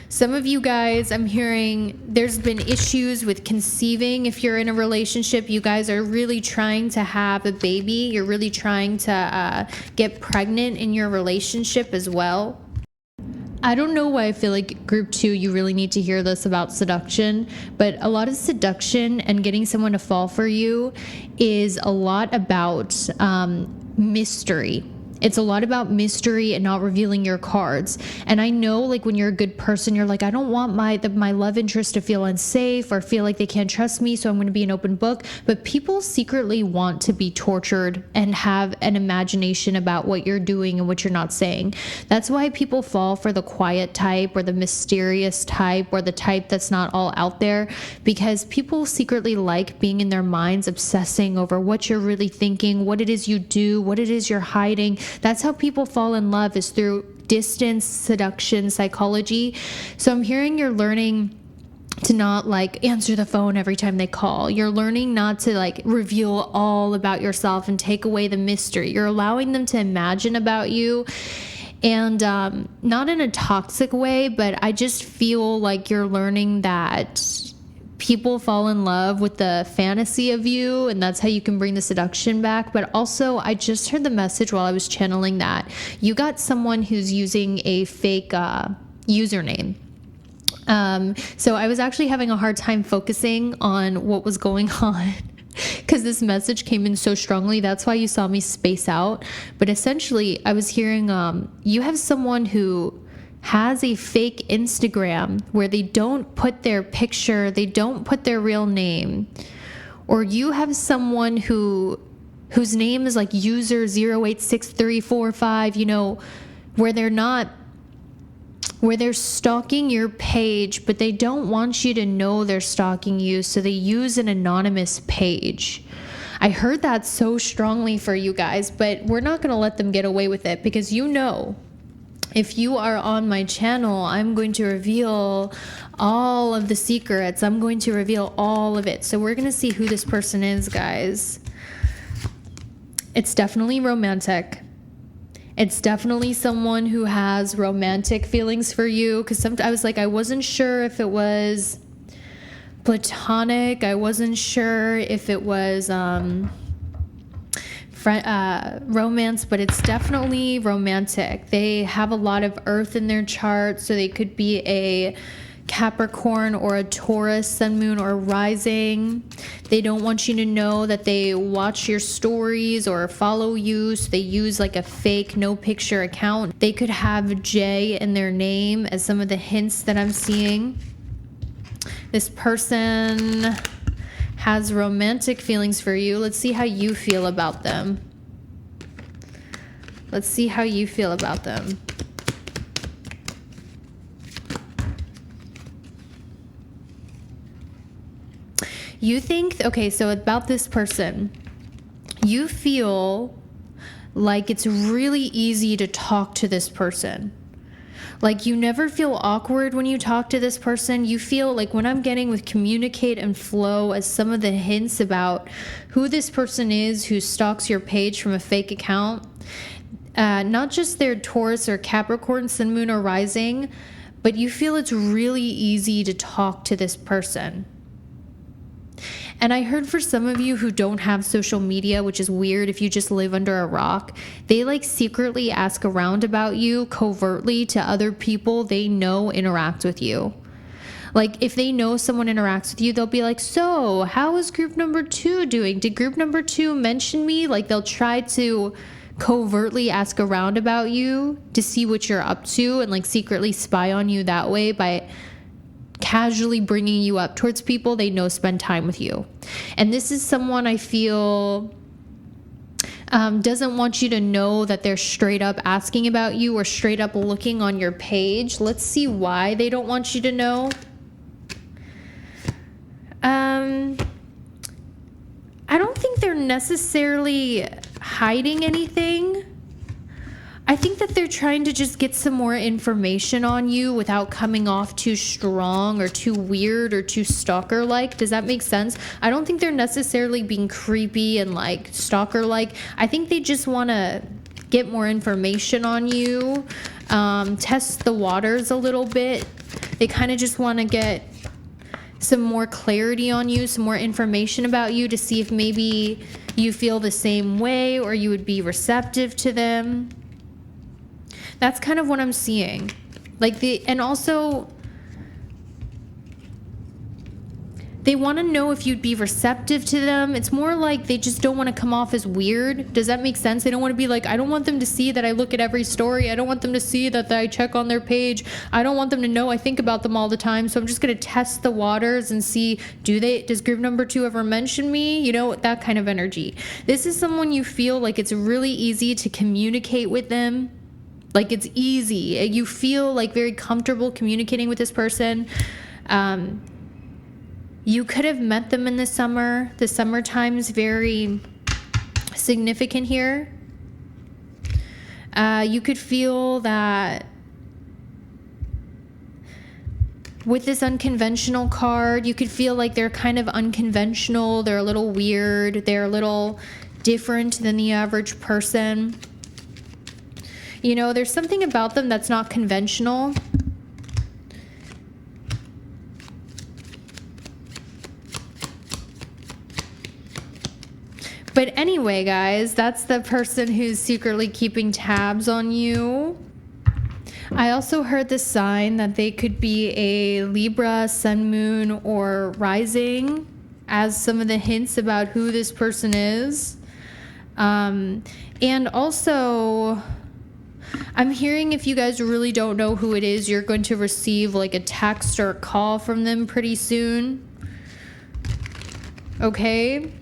Some of you guys, I'm hearing there's been issues with conceiving. If you're in a relationship, you guys are really trying to have a baby. You're really trying to get pregnant in your relationship as well. I don't know why I feel like group 2, you really need to hear this about seduction, but a lot of seduction and getting someone to fall for you is a lot about mystery. It's a lot about mystery and not revealing your cards. And I know, like, when you're a good person, you're like, I don't want my love interest to feel unsafe or feel like they can't trust me, so I'm going to be an open book. But people secretly want to be tortured and have an imagination about what you're doing and what you're not saying. That's why people fall for the quiet type or the mysterious type or the type that's not all out there, because people secretly like being in their minds, obsessing over what you're really thinking, what it is you do, what it is you're hiding. That's how people fall in love, is through distance, seduction, psychology. So I'm hearing you're learning to not like answer the phone every time they call. You're learning not to like reveal all about yourself and take away the mystery. You're allowing them to imagine about you. And not in a toxic way, but I just feel like you're learning that people fall in love with the fantasy of you, and that's how you can bring the seduction back. But also, I just heard the message while I was channeling that you got someone who's using a fake username. So I was actually having a hard time focusing on what was going on because this message came in so strongly. That's why you saw me space out. But essentially, I was hearing you have someone who has a fake Instagram where they don't put their picture, they don't put their real name. Or you have someone whose name is like user 086345, where they're stalking your page, but they don't want you to know they're stalking you, so they use an anonymous page. I heard that so strongly for you guys, but we're not going to let them get away with it, because if you are on my channel, I'm going to reveal all of the secrets. I'm going to reveal all of it. So we're going to see who this person is, guys. It's definitely romantic. It's definitely someone who has romantic feelings for you. Because I wasn't sure if it was platonic. I wasn't sure if it was romance, but it's definitely romantic. They have a lot of earth in their chart, so they could be a Capricorn or a Taurus, sun, moon, or rising. They don't want you to know that they watch your stories or follow you, so they use like a fake no picture account. They could have J in their name, as some of the hints that I'm seeing. This person has romantic feelings for you. Let's see how you feel about them. Let's see how you feel about them. You think, okay, so about this person, you feel like it's really easy to talk to this person. Like, you never feel awkward when you talk to this person. You feel like, when I'm getting with communicate and flow as some of the hints about who this person is who stalks your page from a fake account, not just their Taurus or Capricorn, sun, moon, or rising, but you feel it's really easy to talk to this person. And I heard for some of you who don't have social media, which is weird if you just live under a rock, they like secretly ask around about you covertly to other people they know interact with you. Like, if they know someone interacts with you, they'll be like, so how is group number 2 doing? Did group number 2 mention me? Like, they'll try to covertly ask around about you to see what you're up to and like secretly spy on you that way by casually bringing you up towards people they know spend time with you. And this is someone I feel doesn't want you to know that they're straight up asking about you or straight up looking on your page. Let's see why they don't want you to know. I don't think they're necessarily hiding anything. I think that they're trying to just get some more information on you without coming off too strong or too weird or too stalker-like. Does that make sense? I don't think they're necessarily being creepy and like stalker-like. I think they just want to get more information on you, test the waters a little bit. They kind of just want to get some more clarity on you, some more information about you to see if maybe you feel the same way or you would be receptive to them. That's kind of what I'm seeing. And also they want to know if you'd be receptive to them. It's more like they just don't want to come off as weird. Does that make sense? They don't want to be like, I don't want them to see that I look at every story. I don't want them to see that I check on their page. I don't want them to know I think about them all the time. So I'm just going to test the waters and see, does group number 2 ever mention me? You know, that kind of energy. This is someone you feel like it's really easy to communicate with them. Like it's easy. You feel like very comfortable communicating with this person. You could have met them in the summer. The summertime's very significant here. You could feel that with this unconventional card, you could feel like they're kind of unconventional. They're a little weird. They're a little different than the average person. You know, there's something about them that's not conventional. But anyway, guys, that's the person who's secretly keeping tabs on you. I also heard the sign that they could be a Libra, Sun, Moon, or Rising as some of the hints about who this person is. And also, I'm hearing if you guys really don't know who it is, you're going to receive like a text or a call from them pretty soon. Okay?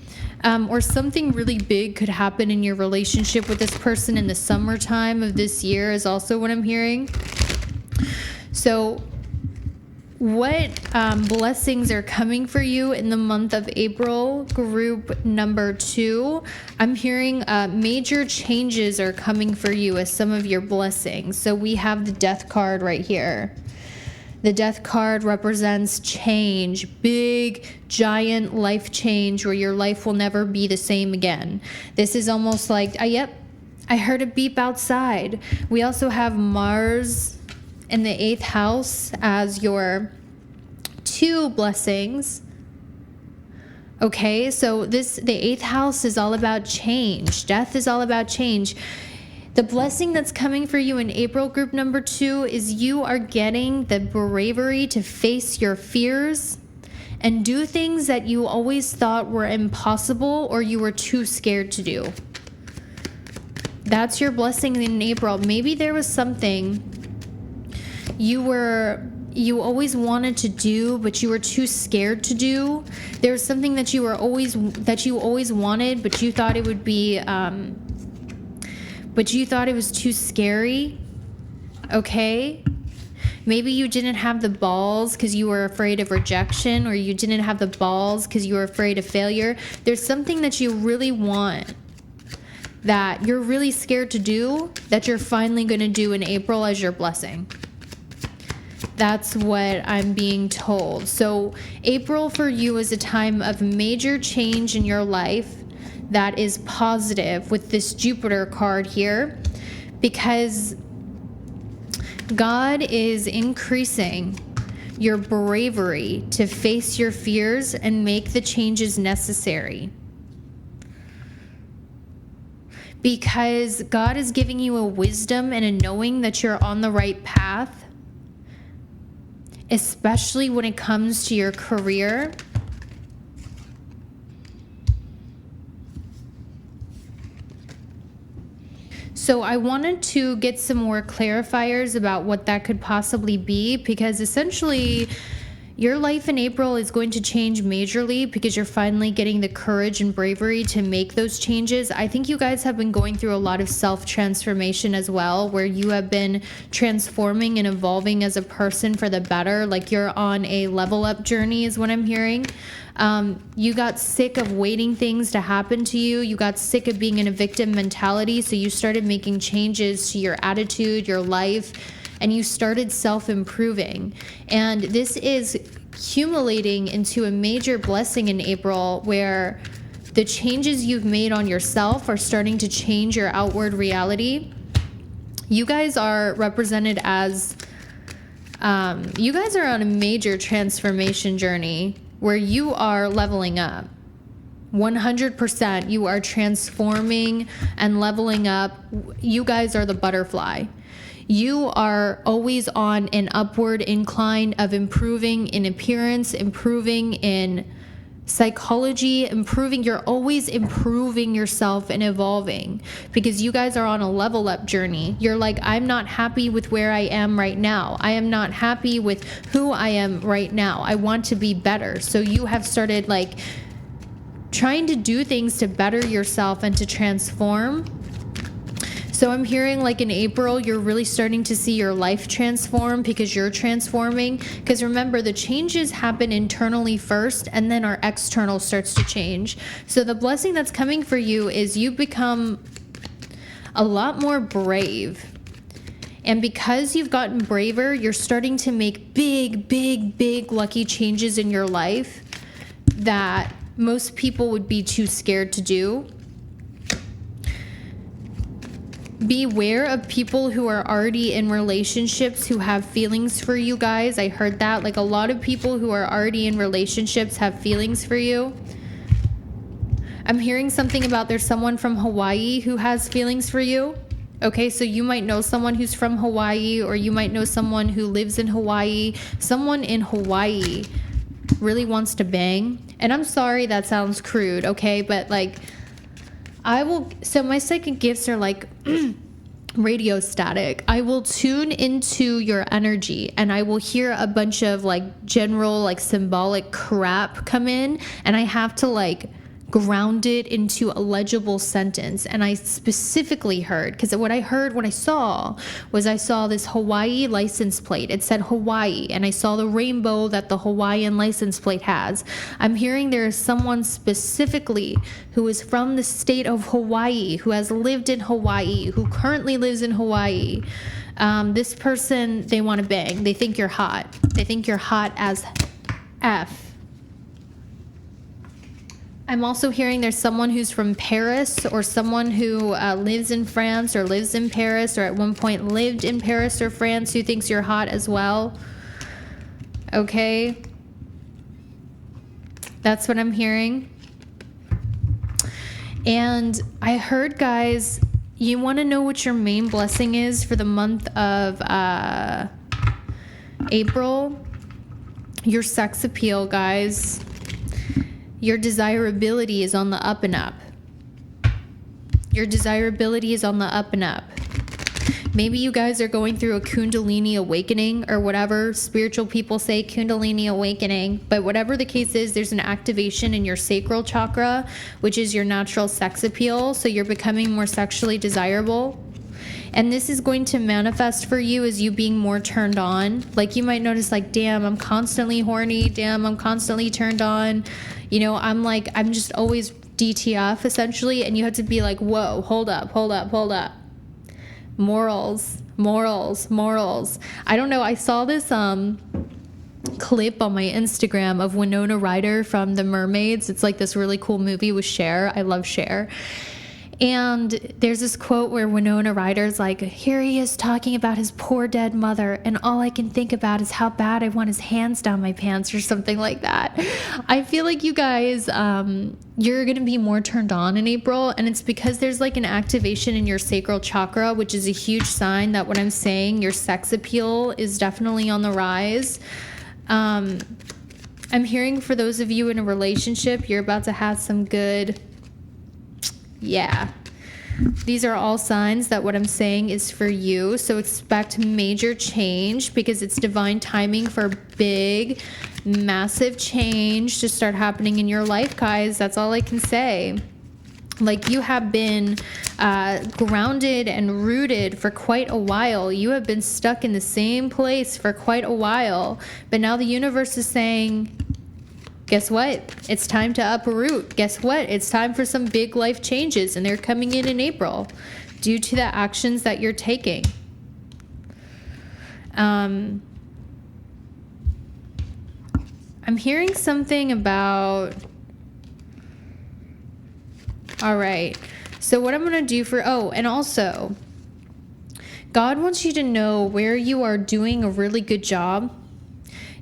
Or something really big could happen in your relationship with this person in the summertime of this year is also what I'm hearing. So what blessings are coming for you in the month of April, group number 2? I'm hearing major changes are coming for you as some of your blessings. So we have the Death card right here. The Death card represents change, big, giant life change where your life will never be the same again. This is almost like, yep, I heard a beep outside. We also have Mars in the 8th house as your 2 blessings. Okay, so the 8th house is all about change. Death is all about change. The blessing that's coming for you in April, group number 2, is you are getting the bravery to face your fears and do things that you always thought were impossible or you were too scared to do. That's your blessing in April. Maybe there was something you always wanted to do, but you were too scared to do. There was something that you always wanted, but you thought it would be but you thought it was too scary. Okay? Maybe you didn't have the balls because you were afraid of rejection, or you didn't have the balls because you were afraid of failure. There's something that you really want that you're really scared to do that you're finally going to do in April as your blessing. That's what I'm being told. So April for you is a time of major change in your life that is positive with this Jupiter card here, because God is increasing your bravery to face your fears and make the changes necessary. Because God is giving you a wisdom and a knowing that you're on the right path, especially when it comes to your career. So I wanted to get some more clarifiers about what that could possibly be, because essentially Your life in April is going to change majorly because you're finally getting the courage and bravery to make those changes. I think you guys have been going through a lot of self-transformation as well, where you have been transforming and evolving as a person for the better. Like you're on a level up journey is what I'm hearing. You got sick of waiting things to happen to you. You got sick of being in a victim mentality. So you started making changes to your attitude, your life, and you started self-improving. And this is accumulating into a major blessing in April, where the changes you've made on yourself are starting to change your outward reality. You guys are represented as, you guys are on a major transformation journey where you are leveling up. 100% you are transforming and leveling up. You guys are the butterfly. You are always on an upward incline of improving in appearance, improving in psychology, improving. You're always improving yourself and evolving because you guys are on a level up journey. You're like, I'm not happy with where I am right now. I am not happy with who I am right now. I want to be better. So you have started like trying to do things to better yourself and to transform. So I'm hearing like in April, you're really starting to see your life transform because you're transforming. Because remember, the changes happen internally first, and then our external starts to change. So the blessing that's coming for you is you become a lot more brave. And because you've gotten braver, you're starting to make big lucky changes in your life that most people would be too scared to do. Beware of people who are already in relationships who have feelings for you guys. I heard that. Like a lot of people who are already in relationships have feelings for you. I'm hearing something about there's someone from Hawaii who has feelings for you. Okay, so you might know someone who's from Hawaii, or you might know someone who lives in Hawaii. Someone in Hawaii really wants to bang. And I'm sorry that sounds crude, okay? But like, so my psychic gifts are like radio static. I will tune into your energy and I will hear a bunch of like general, like symbolic crap come in, and I have to like ground it into a legible sentence. And I specifically heard, because what I saw this Hawaii license plate. It said Hawaii, and I saw the rainbow that the Hawaiian license plate has. I'm hearing there is someone specifically who is from the state of Hawaii, who has lived in Hawaii, who currently lives in Hawaii. This person, they want to bang. They think you're hot. They think you're hot as F. I'm also hearing there's someone who's from Paris, or someone who lives in France or lives in Paris, or at one point lived in Paris or France, who thinks you're hot as well. Okay. That's what I'm hearing. And I heard, guys, you want to know what your main blessing is for the month of April? Your sex appeal, guys. Your desirability is on the up and up. Your desirability is on the up and up. Maybe you guys are going through a Kundalini awakening, or whatever spiritual people say, Kundalini awakening. But whatever the case is, there's an activation in your sacral chakra, which is your natural sex appeal. So you're becoming more sexually desirable. And this is going to manifest for you as you being more turned on. Like you might notice, like, damn, I'm constantly horny. Damn, I'm constantly turned on. You know, I'm just always DTF essentially. And you have to be like, whoa, hold up. Morals. I don't know. I saw this clip on my Instagram of Winona Ryder from The Mermaids. It's like this really cool movie with Cher. I love Cher. And there's this quote where Winona Ryder's like, here he is talking about his poor dead mother, and all I can think about is how bad I want his hands down my pants, or something like that. I feel like you guys, you're going to be more turned on in April, and it's because there's like an activation in your sacral chakra, which is a huge sign that what I'm saying, your sex appeal is definitely on the rise. I'm hearing for those of you in a relationship, you're about to have some good... Yeah. These are all signs that what I'm saying is for you. So expect major change because it's divine timing for big, massive change to start happening in your life, guys. That's all I can say. Like, you have been grounded and rooted for quite a while. You have been stuck in the same place for quite a while. But now the universe is saying, guess what? It's time to uproot. Guess what? It's time for some big life changes, and they're coming in April due to the actions that you're taking. I'm hearing something about... All right. So what I'm going to do for... Oh, and also, God wants you to know where you are doing a really good job.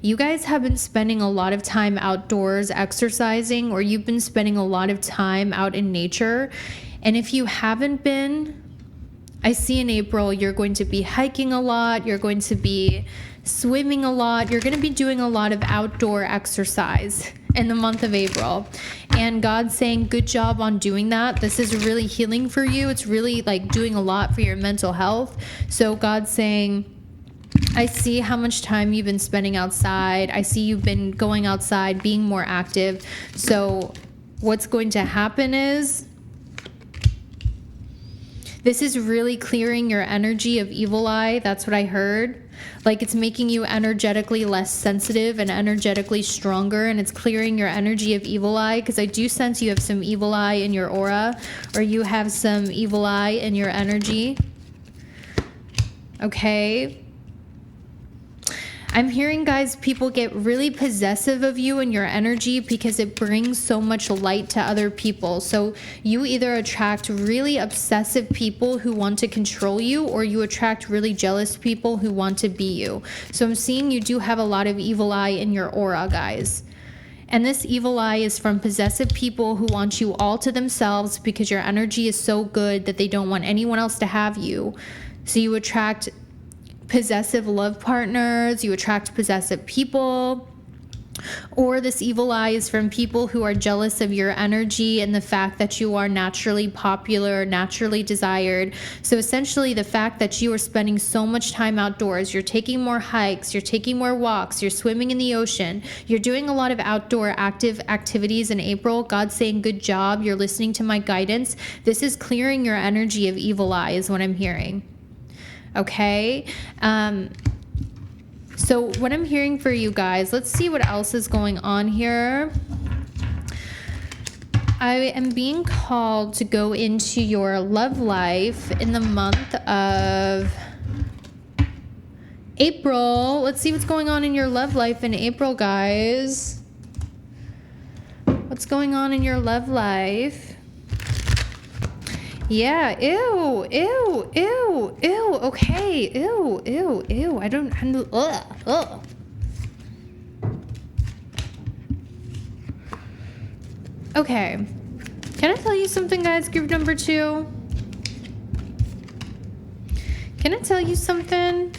You guys have been spending a lot of time outdoors exercising, or you've been spending a lot of time out in nature. And if you haven't been, I see in April you're going to be hiking a lot. You're going to be swimming a lot. You're going to be doing a lot of outdoor exercise in the month of April. And God's saying, good job on doing that. This is really healing for you. It's really like doing a lot for your mental health. So God's saying, I see how much time you've been spending outside. I see you've been going outside, being more active. So what's going to happen is this is really clearing your energy of evil eye. That's what I heard. Like, it's making you energetically less sensitive and energetically stronger, and it's clearing your energy of evil eye, because I do sense you have some evil eye in your aura, or you have some evil eye in your energy. Okay. I'm hearing, guys, people get really possessive of you and your energy because it brings so much light to other people. So you either attract really obsessive people who want to control you, or you attract really jealous people who want to be you. So I'm seeing you do have a lot of evil eye in your aura, guys. And this evil eye is from possessive people who want you all to themselves because your energy is so good that they don't want anyone else to have you. So you attract possessive love partners, you attract possessive people, or this evil eye is from people who are jealous of your energy and the fact that you are naturally popular, naturally desired. So essentially the fact that you are spending so much time outdoors, you're taking more hikes, you're taking more walks, you're swimming in the ocean, you're doing a lot of outdoor active activities in April. God's saying, good job, you're listening to my guidance. This is clearing your energy of evil eye is what I'm hearing. Okay. So what I'm hearing for you guys, let's see what else is going on here. I am being called to go into your love life in the month of April. Let's see what's going on in your love life in April, guys. What's going on in your love life? Yeah, ew, okay, ew, I don't, ugh. Okay, can I tell you something, guys, group number 2? Can I tell you something?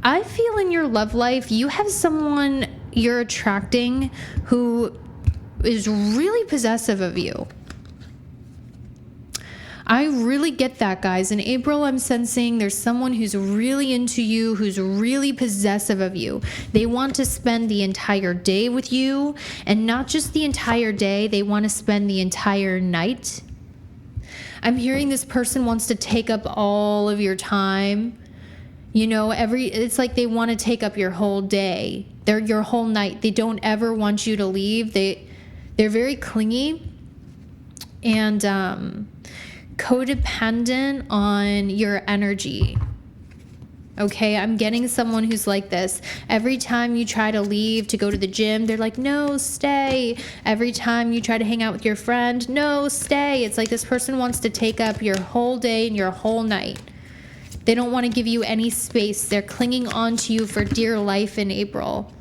I feel in your love life, you have someone you're attracting who is really possessive of you. I really get that, guys. In April, I'm sensing there's someone who's really into you, who's really possessive of you. They want to spend the entire day with you, and not just the entire day, they want to spend the entire night. I'm hearing this person wants to take up all of your time. You know, it's like they want to take up your whole day. They're your whole night. They don't ever want you to leave. They're very clingy and codependent on your energy. Okay, I'm getting someone who's like this. Every time you try to leave to go to the gym, they're like, no, stay. Every time you try to hang out with your friend, no, stay. It's like this person wants to take up your whole day and your whole night. They don't want to give you any space. They're clinging on to you for dear life in April.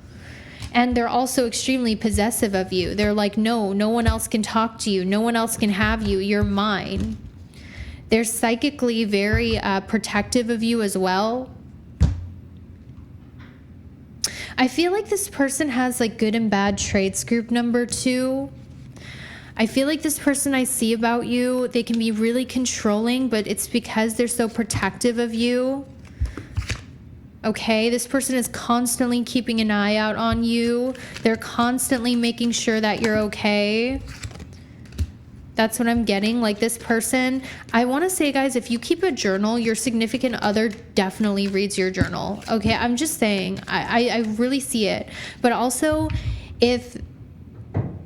And they're also extremely possessive of you. They're like, no one else can talk to you. No one else can have you. You're mine. They're psychically very protective of you as well. I feel like this person has like good and bad traits, group number 2. I feel like this person I see about you, they can be really controlling, but it's because they're so protective of you. Okay, this person is constantly keeping an eye out on you. They're constantly making sure that you're okay. That's what I'm getting. Like this person, I want to say, guys, if you keep a journal, your significant other definitely reads your journal. Okay, I'm just saying, I really see it. But also, if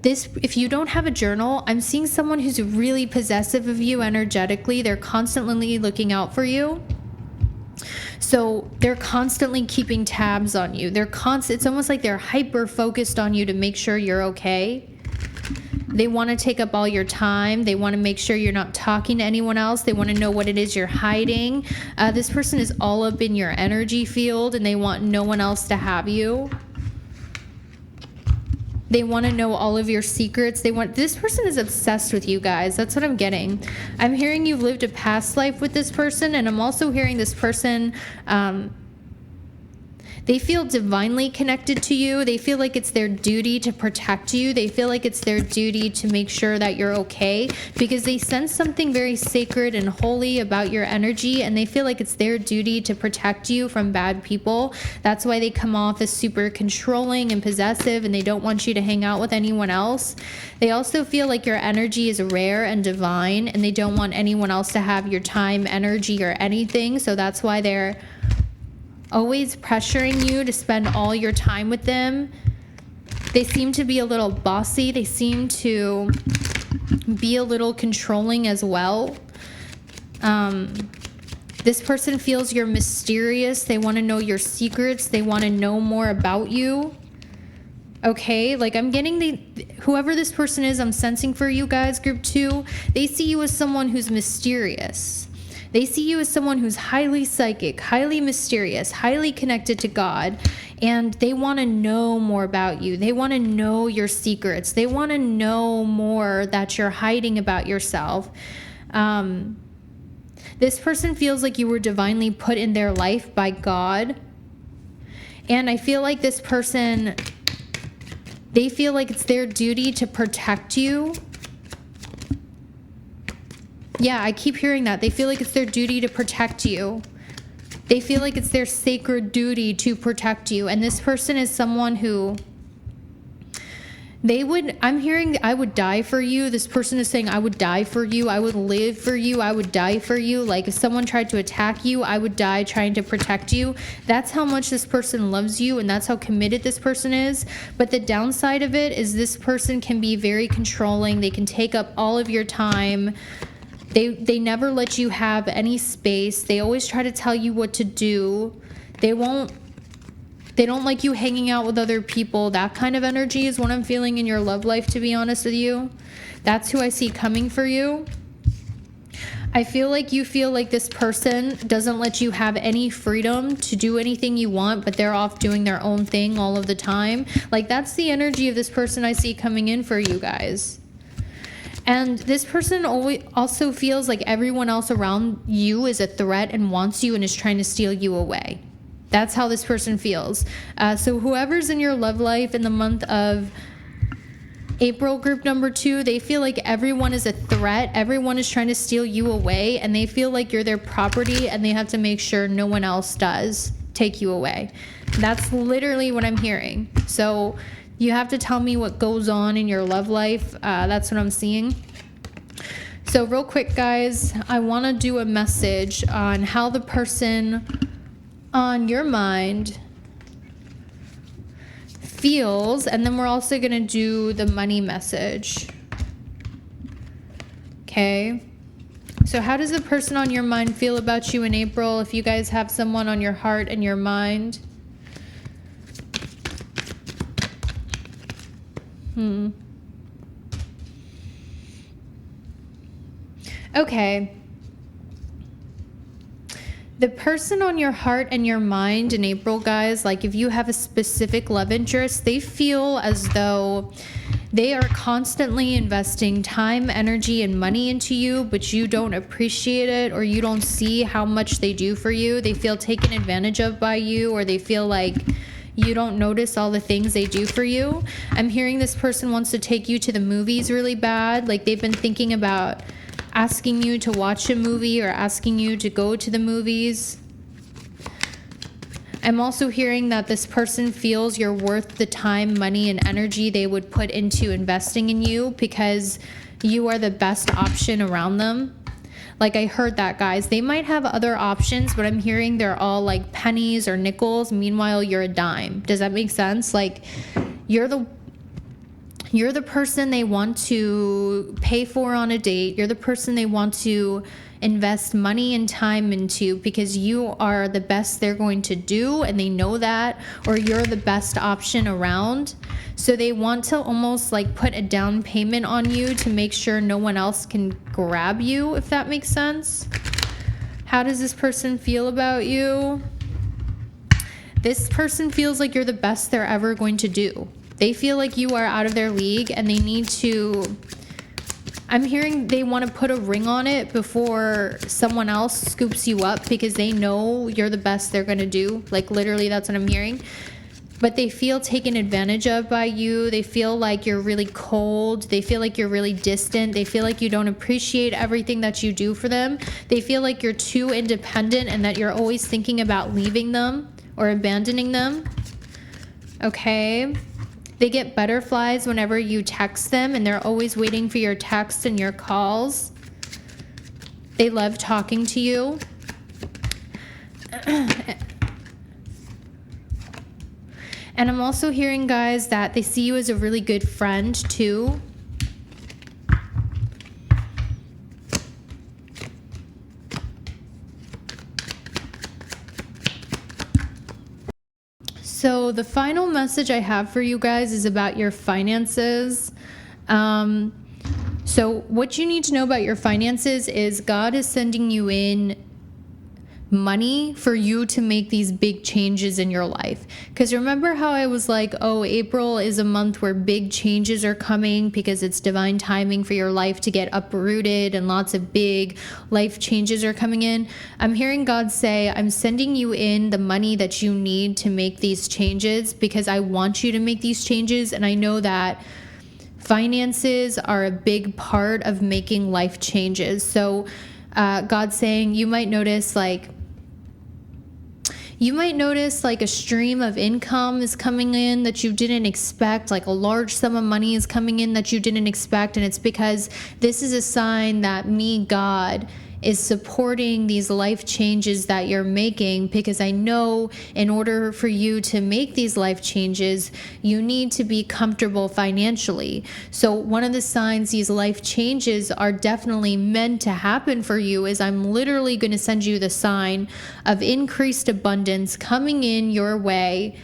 you don't have a journal, I'm seeing someone who's really possessive of you energetically. They're constantly looking out for you. So they're constantly keeping tabs on you. It's almost like they're hyper focused on you to make sure you're okay. They want to take up all your time. They want to make sure you're not talking to anyone else. They want to know what it is you're hiding. This person is all up in your energy field, and they want no one else to have you. They want to know all of your secrets. This person is obsessed with you, guys. That's what I'm getting. I'm hearing you've lived a past life with this person, and I'm also hearing this person, they feel divinely connected to you. They feel like it's their duty to protect you. They feel like it's their duty to make sure that you're okay, because they sense something very sacred and holy about your energy, and they feel like it's their duty to protect you from bad people. That's why they come off as super controlling and possessive, and they don't want you to hang out with anyone else. They also feel like your energy is rare and divine, and they don't want anyone else to have your time, energy, or anything. So that's why they're always pressuring you to spend all your time with them. They seem to be a little bossy. They seem to be a little controlling as well. This person feels you're mysterious. They want to know your secrets. They want to know more about you. Okay, like I'm getting whoever this person is, I'm sensing for you guys, group 2, they see you as someone who's mysterious. They see you as someone who's highly psychic, highly mysterious, highly connected to God, and they want to know more about you. They want to know your secrets. They want to know more that you're hiding about yourself. This person feels like you were divinely put in their life by God, and I feel like this person, they feel like it's their duty to protect you. Yeah, I keep hearing that. They feel like it's their duty to protect you. They feel like it's their sacred duty to protect you. And this person is someone who I'm hearing, I would die for you. This person is saying, I would die for you. I would live for you. I would die for you. Like if someone tried to attack you, I would die trying to protect you. That's how much this person loves you, and that's how committed this person is. But the downside of it is this person can be very controlling. They can take up all of your time. They never let you have any space. They always try to tell you what to do. They don't like you hanging out with other people. That kind of energy is what I'm feeling in your love life, to be honest with you. That's who I see coming for you. I feel like you feel like this person doesn't let you have any freedom to do anything you want, but they're off doing their own thing all of the time. Like that's the energy of this person I see coming in for you guys. And this person also feels like everyone else around you is a threat and wants you and is trying to steal you away. That's how this person feels. So whoever's in your love life in the month of April, group number 2, they feel like everyone is a threat. Everyone is trying to steal you away, and they feel like you're their property, and they have to make sure no one else does take you away. That's literally what I'm hearing. So you have to tell me what goes on in your love life. That's what I'm seeing. So real quick, guys, I want to do a message on how the person on your mind feels, and then we're also going to do the money message. Okay? So how does the person on your mind feel about you in April if you guys have someone on your heart and your mind? Okay. The person on your heart and your mind in April, guys, like if you have a specific love interest, they feel as though they are constantly investing time, energy, and money into you, but you don't appreciate it, or you don't see how much they do for you. They feel taken advantage of by you, or they feel like you don't notice all the things they do for you. I'm hearing this person wants to take you to the movies really bad. Like they've been thinking about asking you to watch a movie or asking you to go to the movies. I'm also hearing that this person feels you're worth the time, money, and energy they would put into investing in you because you are the best option around them. Like I heard that, guys. They might have other options, but I'm hearing they're all like pennies or nickels. Meanwhile, you're a dime. Does that make sense? Like you're the person they want to pay for on a date. You're the person they want to invest money and time into because you are the best they're going to do, and they know that, or you're the best option around. So they want to almost like put a down payment on you to make sure no one else can grab you, if that makes sense. How does this person feel about you? This person feels like you're the best they're ever going to do. They feel like you are out of their league, and they need to, I'm hearing they want to put a ring on it before someone else scoops you up because they know you're the best they're going to do. Like literally, that's what I'm hearing. But they feel taken advantage of by you. They feel like you're really cold. They feel like you're really distant. They feel like you don't appreciate everything that you do for them. They feel like you're too independent and that you're always thinking about leaving them or abandoning them. Okay. They get butterflies whenever you text them, and they're always waiting for your texts and your calls. They love talking to you. And I'm also hearing, guys, that they see you as a really good friend, too. So the final message I have for you guys is about your finances. So what you need to know about your finances is God is sending you in money for you to make these big changes in your life. Because remember how I was like, oh, April is a month where big changes are coming because it's divine timing for your life to get uprooted and lots of big life changes are coming in. I'm hearing God say, I'm sending you in the money that you need to make these changes because I want you to make these changes, and I know that finances are a big part of making life changes. So God's saying you might notice like a stream of income is coming in that you didn't expect, like a large sum of money is coming in that you didn't expect, and it's because this is a sign that me, God, is supporting these life changes that you're making, because I know in order for you to make these life changes, you need to be comfortable financially. So one of the signs these life changes are definitely meant to happen for you is I'm literally going to send you the sign of increased abundance coming in your way.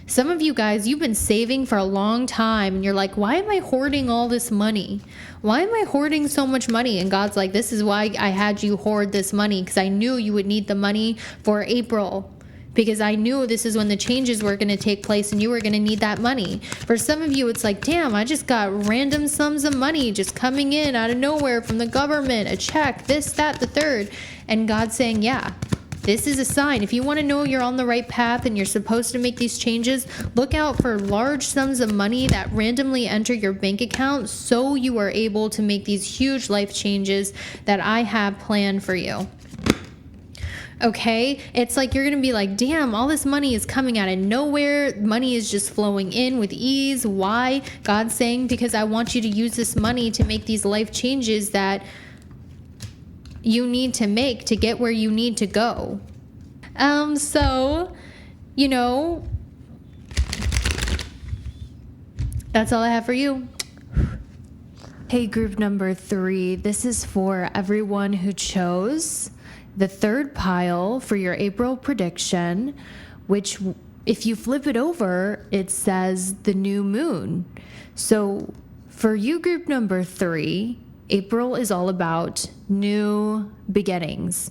Some of you guys, you've been saving for a long time and you're like, why am I hoarding all this money? Why am I hoarding so much money? And God's like, this is why I had you hoard this money, because I knew you would need the money for April, because I knew this is when the changes were going to take place and you were going to need that money. For some of you, it's like, damn, I just got random sums of money just coming in out of nowhere from the government, a check, this, that, the third. And God's saying, yeah, this is a sign. If you want to know you're on the right path and you're supposed to make these changes, look out for large sums of money that randomly enter your bank account so you are able to make these huge life changes that I have planned for you. Okay? It's like you're going to be like, damn, all this money is coming out of nowhere. Money is just flowing in with ease. Why? God's saying, because I want you to use this money to make these life changes that you need to make to get where you need to go. So, you know, that's all I have for you. Hey, group number 3, this is for everyone who chose the third pile for your April prediction, which if you flip it over, it says the new moon. So for you, group number 3, April is all about new beginnings.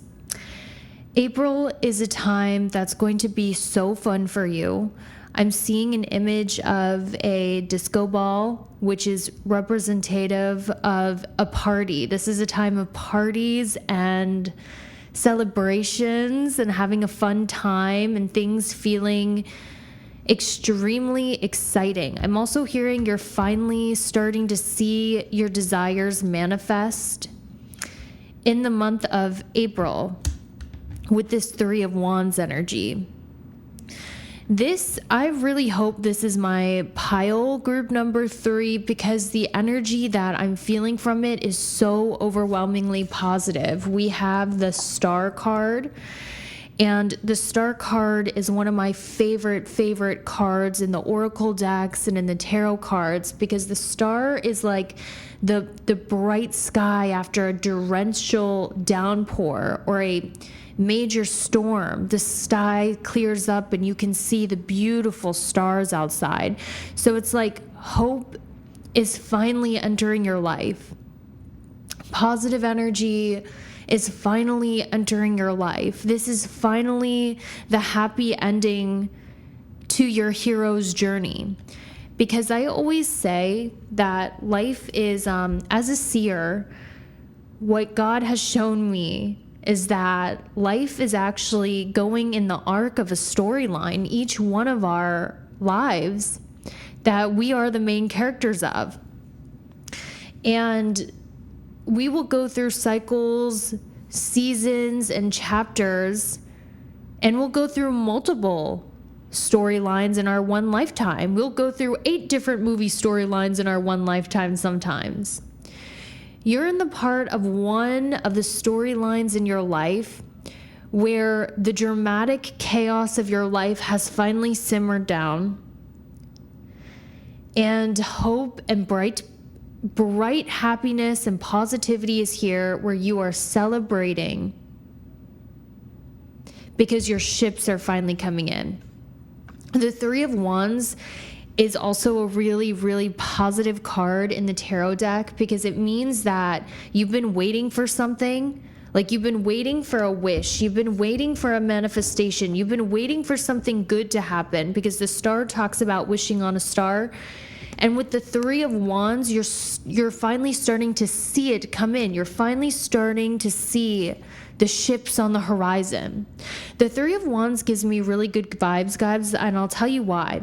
April is a time that's going to be so fun for you. I'm seeing an image of a disco ball, which is representative of a party. This is a time of parties and celebrations and having a fun time and things feeling extremely exciting. I'm also hearing you're finally starting to see your desires manifest in the month of April with this Three of Wands energy. I really hope this is my pile group number 3, because the energy that I'm feeling from it is so overwhelmingly positive. We have the Star card, and the Star card is one of my favorite cards in the Oracle decks and in the tarot cards, because the Star is like the bright sky after a torrential downpour or a major storm. The sky clears up and you can see the beautiful stars outside. So it's like hope is finally entering your life. Positive energy is finally entering your life. This is finally the happy ending to your hero's journey. Because I always say that life is, as a seer, what God has shown me is that life is actually going in the arc of a storyline, each one of our lives that we are the main characters of. And we will go through cycles, seasons, and chapters, and we'll go through multiple storylines in our one lifetime. We'll go through 8 different movie storylines in our one lifetime sometimes. You're in the part of one of the storylines in your life where the dramatic chaos of your life has finally simmered down, and hope and bright happiness and positivity is here, where you are celebrating because your ships are finally coming in. The Three of Wands is also a really positive card in the tarot deck, because it means that you've been waiting for something. Like, you've been waiting for a wish, you've been waiting for a manifestation, you've been waiting for something good to happen, because the Star talks about wishing on a star. And with the Three of Wands, you're finally starting to see it come in. You're finally starting to see the ships on the horizon. The Three of Wands gives me really good vibes, guys, and I'll tell you why.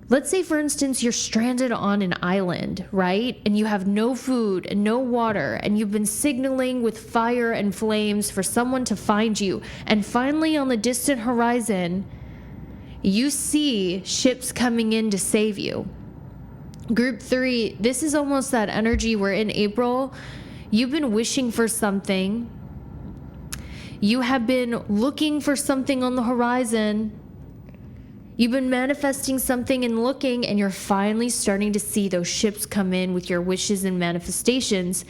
Let's say, for instance, you're stranded on an island, right? And you have no food and no water, and you've been signaling with fire and flames for someone to find you. And finally, on the distant horizon, you see ships coming in to save you. Group 3, this is almost that energy where in April, you've been wishing for something. You have been looking for something on the horizon. You've been manifesting something and looking, and you're finally starting to see those ships come in with your wishes and manifestations.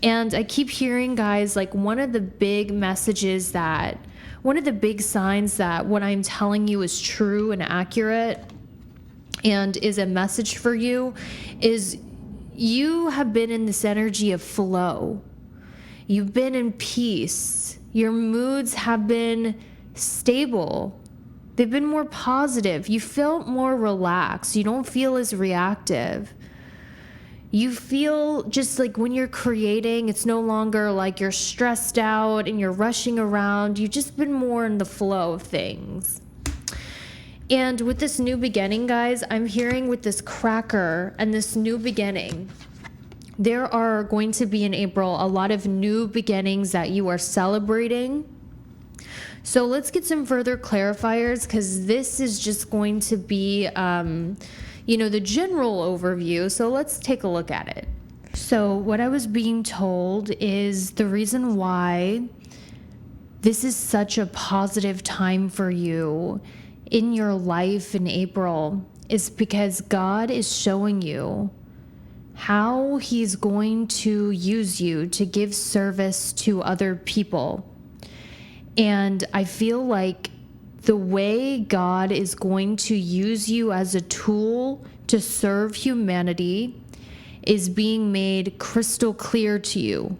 And I keep hearing, guys, like one of the big signs that what I'm telling you is true and accurate and is a message for you is you have been in this energy of flow. You've been in peace. Your moods have been stable. They've been more positive. You felt more relaxed. You don't feel as reactive. You feel just like when you're creating, it's no longer like you're stressed out and you're rushing around. You've just been more in the flow of things. And with this new beginning, guys, I'm hearing with this cracker and this new beginning, there are going to be in April a lot of new beginnings that you are celebrating. So let's get some further clarifiers, because this is just going to be, the general overview. So let's take a look at it. So what I was being told is the reason why this is such a positive time for you in your life in April is because God is showing you how He's going to use you to give service to other people. And I feel like the way God is going to use you as a tool to serve humanity is being made crystal clear to you.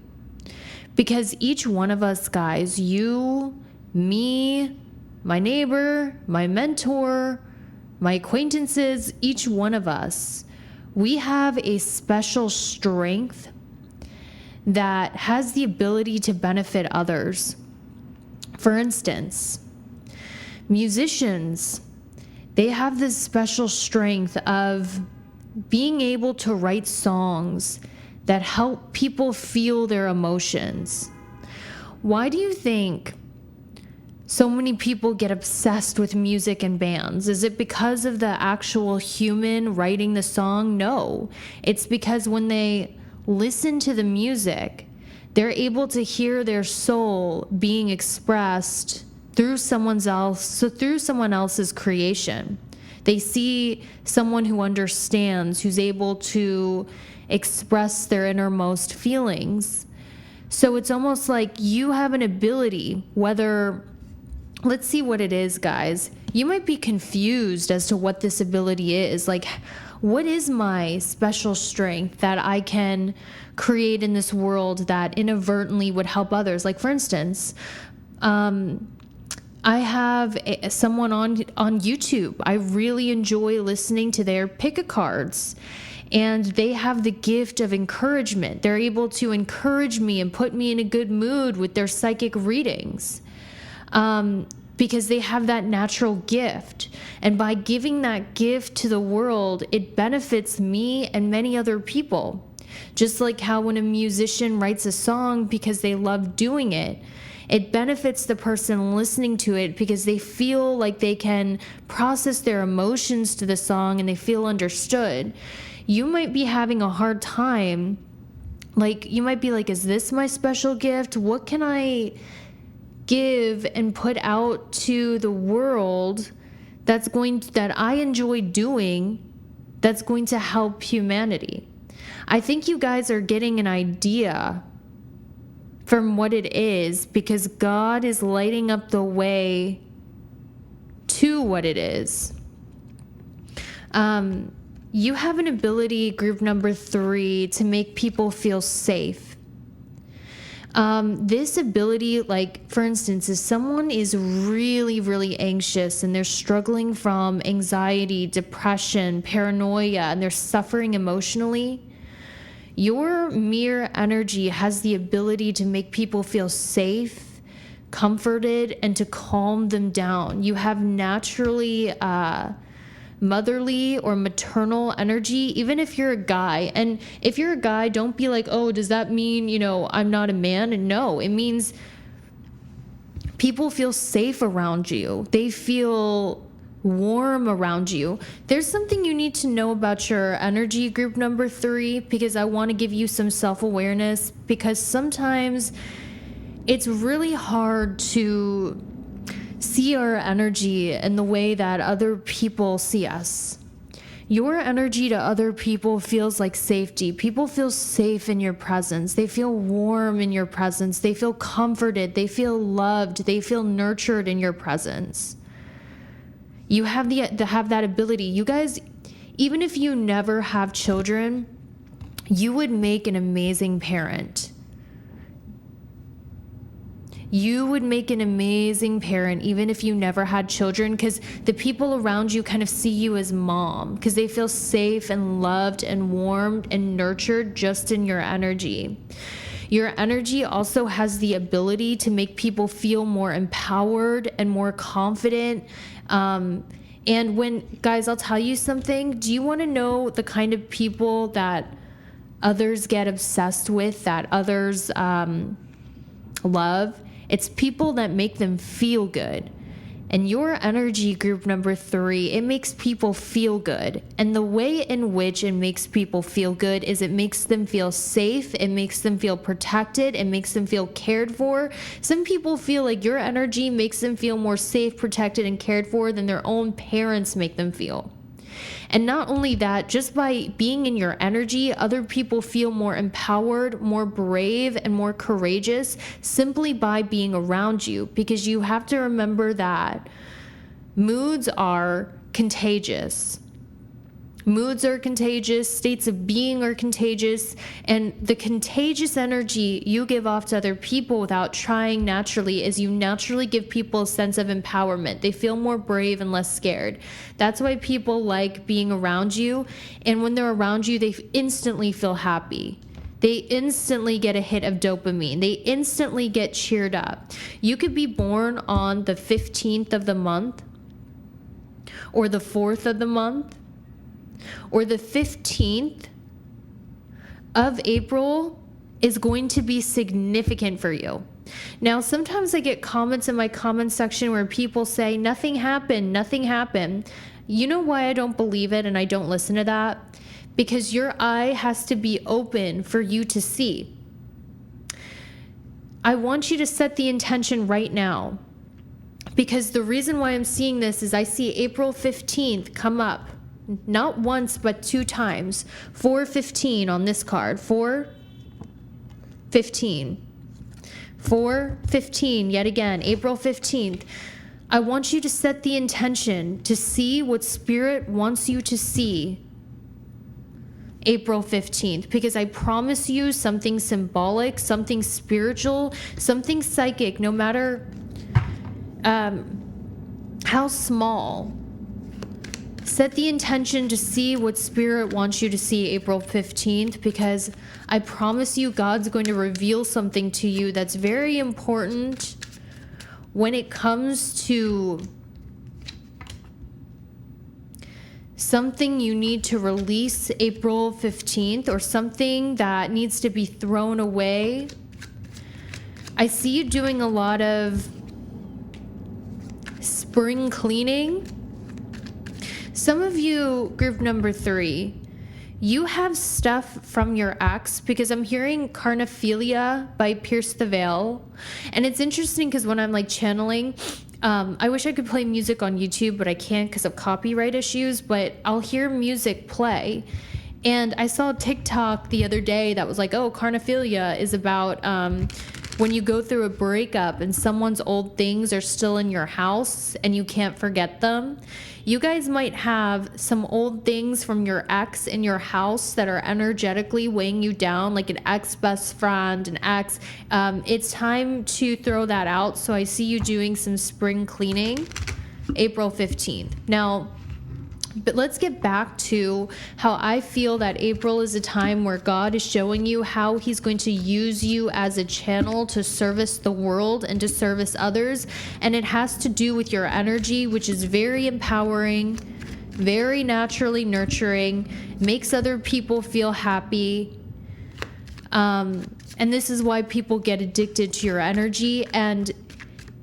Because each one of us, guys, you, me, my neighbor, my mentor, my acquaintances, each one of us, we have a special strength that has the ability to benefit others. For instance, musicians, They have this special strength of being able to write songs that help people feel their emotions. Why do you think so many people get obsessed with music and bands? Is it because of the actual human writing the song? No. It's because when they listen to the music, they're able to hear their soul being expressed through someone else's creation. They see someone who understands, who's able to express their innermost feelings. So it's almost like you have an ability, let's see what it is, guys. You might be confused as to what this ability is. Like, what is my special strength that I can create in this world that inadvertently would help others? Like, for instance, I have someone on YouTube. I really enjoy listening to their pick-a-cards, and they have the gift of encouragement. They're able to encourage me and put me in a good mood with their psychic readings, because they have that natural gift. And by giving that gift to the world, it benefits me and many other people. Just like how when a musician writes a song because they love doing it, it benefits the person listening to it because they feel like they can process their emotions to the song and they feel understood. You might be having a hard time. Like, you might be like, is this my special gift? What can I give and put out to the world that I enjoy doing, that's going to help humanity? I think you guys are getting an idea from what it is, because God is lighting up the way to what it is. You have an ability, group number 3, to make people feel safe. This ability, like, for instance, if someone is really, really anxious and they're struggling from anxiety, depression, paranoia, and they're suffering emotionally, your mere energy has the ability to make people feel safe, comforted, and to calm them down. You have naturally motherly or maternal energy, even if you're a guy. And if you're a guy, don't be like, oh, does that mean, I'm not a man? And no, it means people feel safe around you. They feel warm around you. There's something you need to know about your energy, group number 3, because I want to give you some self-awareness, because sometimes it's really hard to see our energy in the way that other people see us. Your energy to other people feels like safety. People feel safe in your presence. They feel warm in your presence. They feel comforted. They feel loved. They feel nurtured in your presence. You have that ability. You guys, even if you never have children, you would make an amazing parent. You would make an amazing parent even if you never had children, because the people around you kind of see you as mom, because they feel safe and loved and warmed and nurtured just in your energy. Your energy also has the ability to make people feel more empowered and more confident. And when, guys, I'll tell you something. Do you want to know the kind of people that others get obsessed with, that others love? It's people that make them feel good. And your energy, group number 3, it makes people feel good. And the way in which it makes people feel good is it makes them feel safe. It makes them feel protected. It makes them feel cared for. Some people feel like your energy makes them feel more safe, protected, and cared for than their own parents make them feel. And not only that, just by being in your energy, other people feel more empowered, more brave, and more courageous simply by being around you. Because you have to remember that moods are contagious. Moods are contagious, states of being are contagious, and the contagious energy you give off to other people without trying naturally is you naturally give people a sense of empowerment. They feel more brave and less scared. That's why people like being around you, and when they're around you, they instantly feel happy. They instantly get a hit of dopamine. They instantly get cheered up. You could be born on the 15th of the month, or the 4th of the month, or the 15th of April is going to be significant for you. Now, sometimes I get comments in my comment section where people say, nothing happened, nothing happened. You know why I don't believe it and I don't listen to that? Because your eye has to be open for you to see. I want you to set the intention right now, because the reason why I'm seeing this is I see April 15th come up, not once, but 2 times. 415 on this card, 415. 415, yet again, April 15th. I want you to set the intention to see what Spirit wants you to see April 15th, because I promise you something symbolic, something spiritual, something psychic, no matter how small. Set the intention to see what Spirit wants you to see April 15th, because I promise you God's going to reveal something to you that's very important when it comes to something you need to release April 15th, or something that needs to be thrown away. I see you doing a lot of spring cleaning. Some of you, group number 3, you have stuff from your ex, because I'm hearing Carnophilia by Pierce the Veil. And it's interesting because when I'm like channeling, I wish I could play music on YouTube, but I can't because of copyright issues, but I'll hear music play. And I saw a TikTok the other day that was like, oh, Carnophilia is about when you go through a breakup and someone's old things are still in your house and you can't forget them. You guys might have some old things from your ex in your house that are energetically weighing you down, like an ex-best friend, an ex. It's time to throw that out. So I see you doing some spring cleaning April 15th. Now, but let's get back to how I feel that April is a time where God is showing you how he's going to use you as a channel to service the world and to service others. And it has to do with your energy, which is very empowering, very naturally nurturing, makes other people feel happy. And this is why people get addicted to your energy. And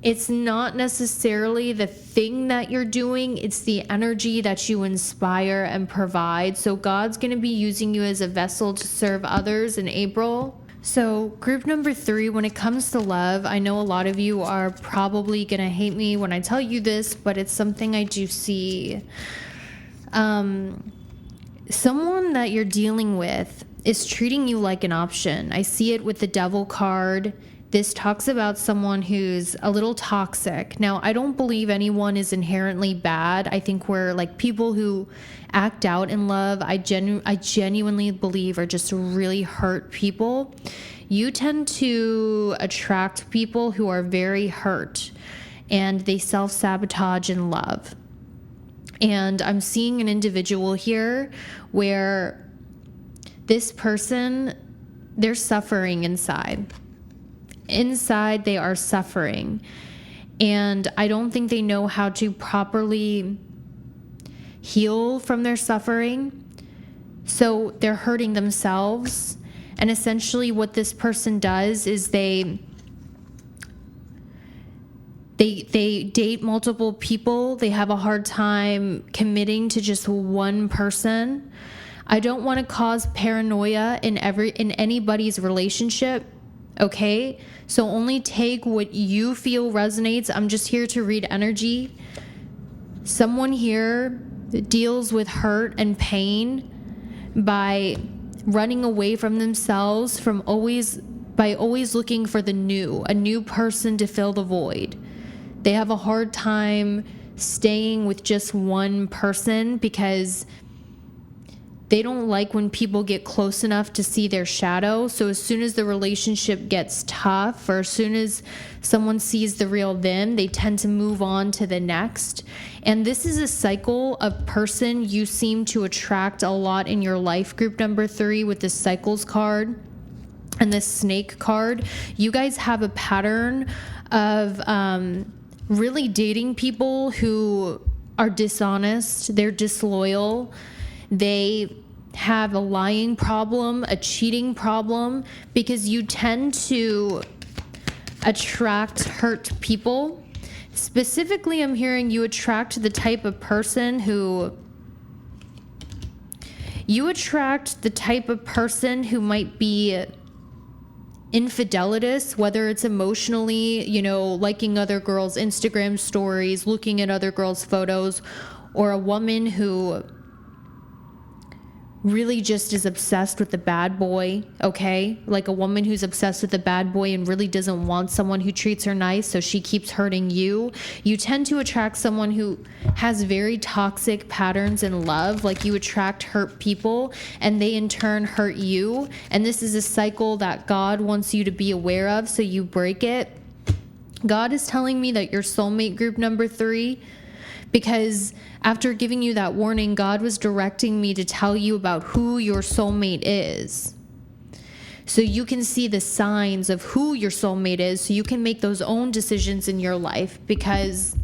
it's not necessarily the thing that you're doing, it's the energy that you inspire and provide. So God's going to be using you as a vessel to serve others in April. So group number 3, when it comes to love, I know a lot of you are probably going to hate me when I tell you this, but it's something I do see. Someone that you're dealing with is treating you like an option. I see it with the Devil card. This talks about someone who's a little toxic. Now, I don't believe anyone is inherently bad. I think we're like people who act out in love. I genuinely believe are just really hurt people. You tend to attract people who are very hurt and they self-sabotage in love. And I'm seeing an individual here where this person, they're suffering inside. Inside, they are suffering. And I don't think they know how to properly heal from their suffering. So they're hurting themselves. And essentially what this person does is they date multiple people. They have a hard time committing to just one person. I don't want to cause paranoia in anybody's relationship. Okay, so only take what you feel resonates. I'm just here to read energy. Someone here deals with hurt and pain by running away from themselves, by always looking for a new person to fill the void. They have a hard time staying with just one person because they don't like when people get close enough to see their shadow. So as soon as the relationship gets tough, or as soon as someone sees the real them, they tend to move on to the next. And this is a cycle of person you seem to attract a lot in your life, group number 3, with the cycles card and the snake card. You guys have a pattern of really dating people who are dishonest, they're disloyal, they have a lying problem, a cheating problem, because you tend to attract hurt people. Specifically, I'm hearing you attract the type of person who might be infidelitous, whether it's emotionally, liking other girls' Instagram stories, looking at other girls' photos, or a woman who really just is obsessed with the bad boy, okay? Like a woman who's obsessed with the bad boy and really doesn't want someone who treats her nice, so she keeps hurting you. You tend to attract someone who has very toxic patterns in love. Like you attract hurt people and they in turn hurt you. And this is a cycle that God wants you to be aware of, so you break it. God is telling me that your soulmate group number 3, because after giving you that warning, God was directing me to tell you about who your soulmate is. So you can see the signs of who your soulmate is, so you can make those own decisions in your life, because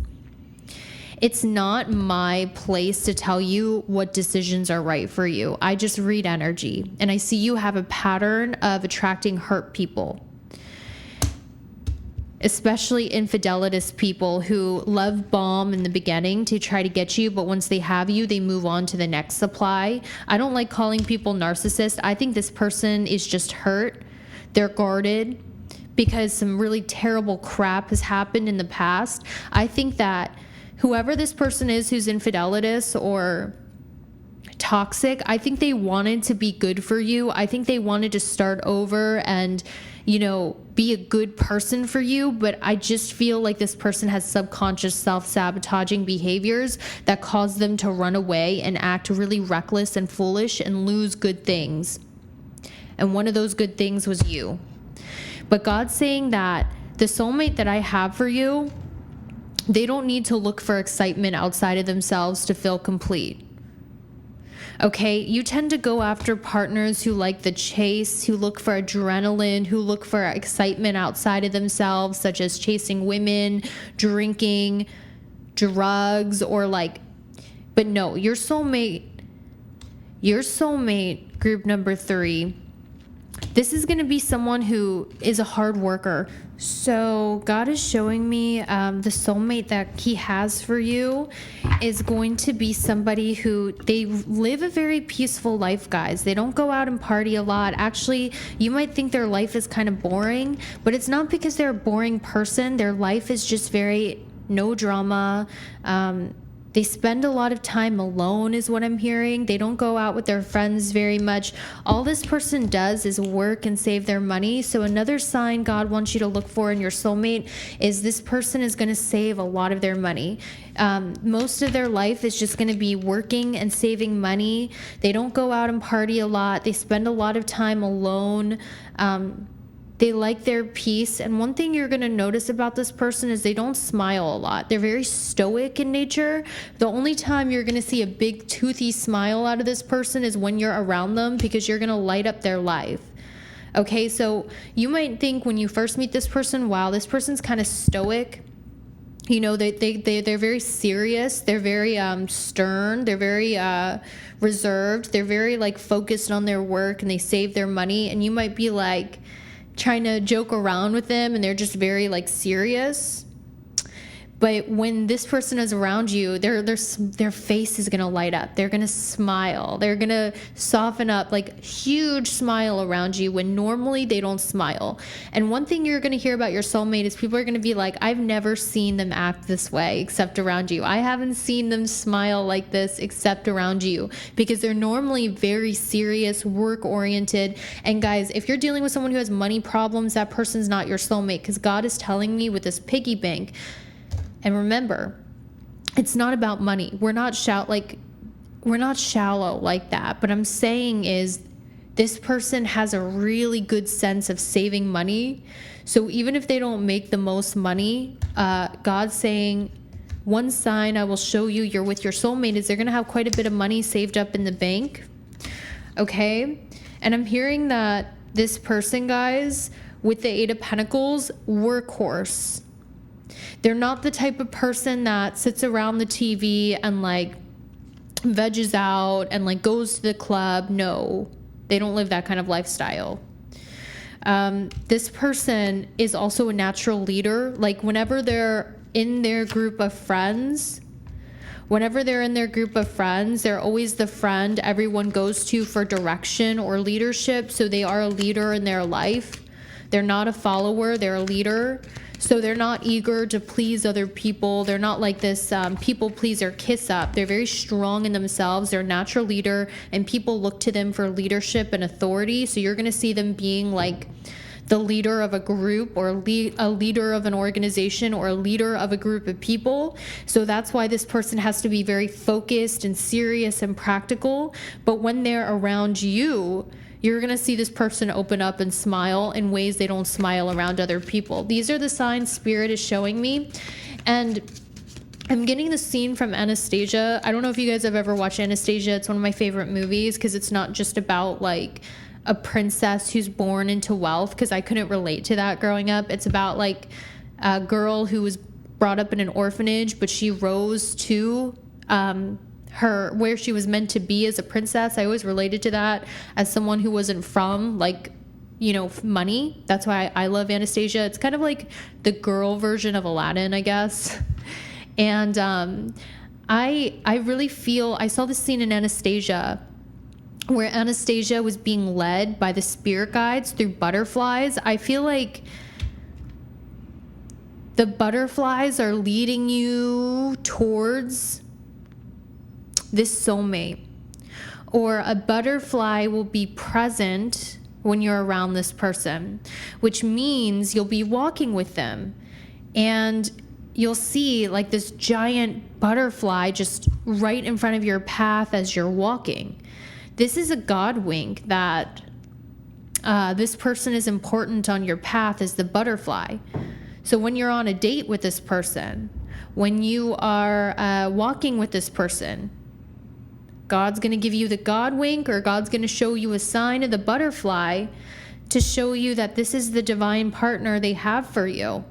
it's not my place to tell you what decisions are right for you. I just read energy, and I see you have a pattern of attracting hurt people, especially infidelitous people who love bomb in the beginning to try to get you, but once they have you, they move on to the next supply. I don't like calling people narcissists. I think this person is just hurt. They're guarded because some really terrible crap has happened in the past. I think that whoever this person is who's infidelitous or toxic, I think they wanted to be good for you. I think they wanted to start over and be a good person for you, but I just feel like this person has subconscious self-sabotaging behaviors that cause them to run away and act really reckless and foolish and lose good things. And one of those good things was you. But God's saying that the soulmate that I have for you, they don't need to look for excitement outside of themselves to feel complete. Okay, you tend to go after partners who like the chase, who look for adrenaline, who look for excitement outside of themselves, such as chasing women, drinking, drugs, but no, your soulmate group number 3, this is going to be someone who is a hard worker. So God is showing me the soulmate that he has for you is going to be somebody who they live a very peaceful life, guys. They don't go out and party a lot. Actually, you might think their life is kind of boring, but it's not because they're a boring person. Their life is just very no drama. They spend a lot of time alone is what I'm hearing. They don't go out with their friends very much. All this person does is work and save their money. So another sign God wants you to look for in your soulmate is this person is going to save a lot of their money. Most of their life is just going to be working and saving money. They don't go out and party a lot. They spend a lot of time alone. They like their peace. And one thing you're going to notice about this person is they don't smile a lot. They're very stoic in nature. The only time you're going to see a big toothy smile out of this person is when you're around them, because you're going to light up their life. Okay, so you might think when you first meet this person, wow, this person's kind of stoic. They're very serious. They're very stern. They're very reserved. They're very focused on their work, and they save their money. And you might be trying to joke around with them, and they're just very serious. But when this person is around you, their face is going to light up. They're going to smile. They're going to soften up, huge smile around you when normally they don't smile. And one thing you're going to hear about your soulmate is people are going to be like, I've never seen them act this way except around you. I haven't seen them smile like this except around you, because they're normally very serious, work-oriented. And guys, if you're dealing with someone who has money problems, that person's not your soulmate, because God is telling me with this piggy bank. And remember, it's not about money. We're not shallow like that. But I'm saying is this person has a really good sense of saving money. So even if they don't make the most money, God's saying one sign I will show you you're with your soulmate is they're going to have quite a bit of money saved up in the bank. Okay? And I'm hearing that this person, guys, with the 8 of Pentacles, workhorse. They're not the type of person that sits around the TV and like veges out and like goes to the club. No, they don't live that kind of lifestyle. This person is also a natural leader. Like whenever they're in their group of friends, they're always the friend everyone goes to for direction or leadership. So they are a leader in their life. They're not a follower, they're a leader. So they're not eager to please other people. They're not like this people pleaser kiss up. They're very strong in themselves. They're a natural leader, and people look to them for leadership and authority. So you're going to see them being like the leader of a group, or a leader of an organization, or a leader of a group of people. So that's why this person has to be very focused and serious and practical. But when they're around you, you're going to see this person open up and smile in ways they don't smile around other people. These are the signs Spirit is showing me. And I'm getting the scene from Anastasia. I don't know if you guys have ever watched Anastasia. It's one of my favorite movies because it's not just about like a princess who's born into wealth, because I couldn't relate to that growing up. It's about like a girl who was brought up in an orphanage, but she rose to her where she was meant to be as a princess. I always related to that as someone who wasn't from like, you know, money. That's why I love Anastasia. It's kind of like the girl version of Aladdin, I guess. And I really feel, I saw this scene in Anastasia where Anastasia was being led by the spirit guides through butterflies. I feel like the butterflies are leading you towards this soulmate, or a butterfly will be present when you're around this person, which means you'll be walking with them and you'll see like this giant butterfly just right in front of your path as you're walking. This is a God wink that this person is important on your path as the butterfly. So when you're on a date with this person, when you are walking with this person, God's going to give you the God wink, or God's going to show you a sign of the butterfly to show you that this is the divine partner they have for you.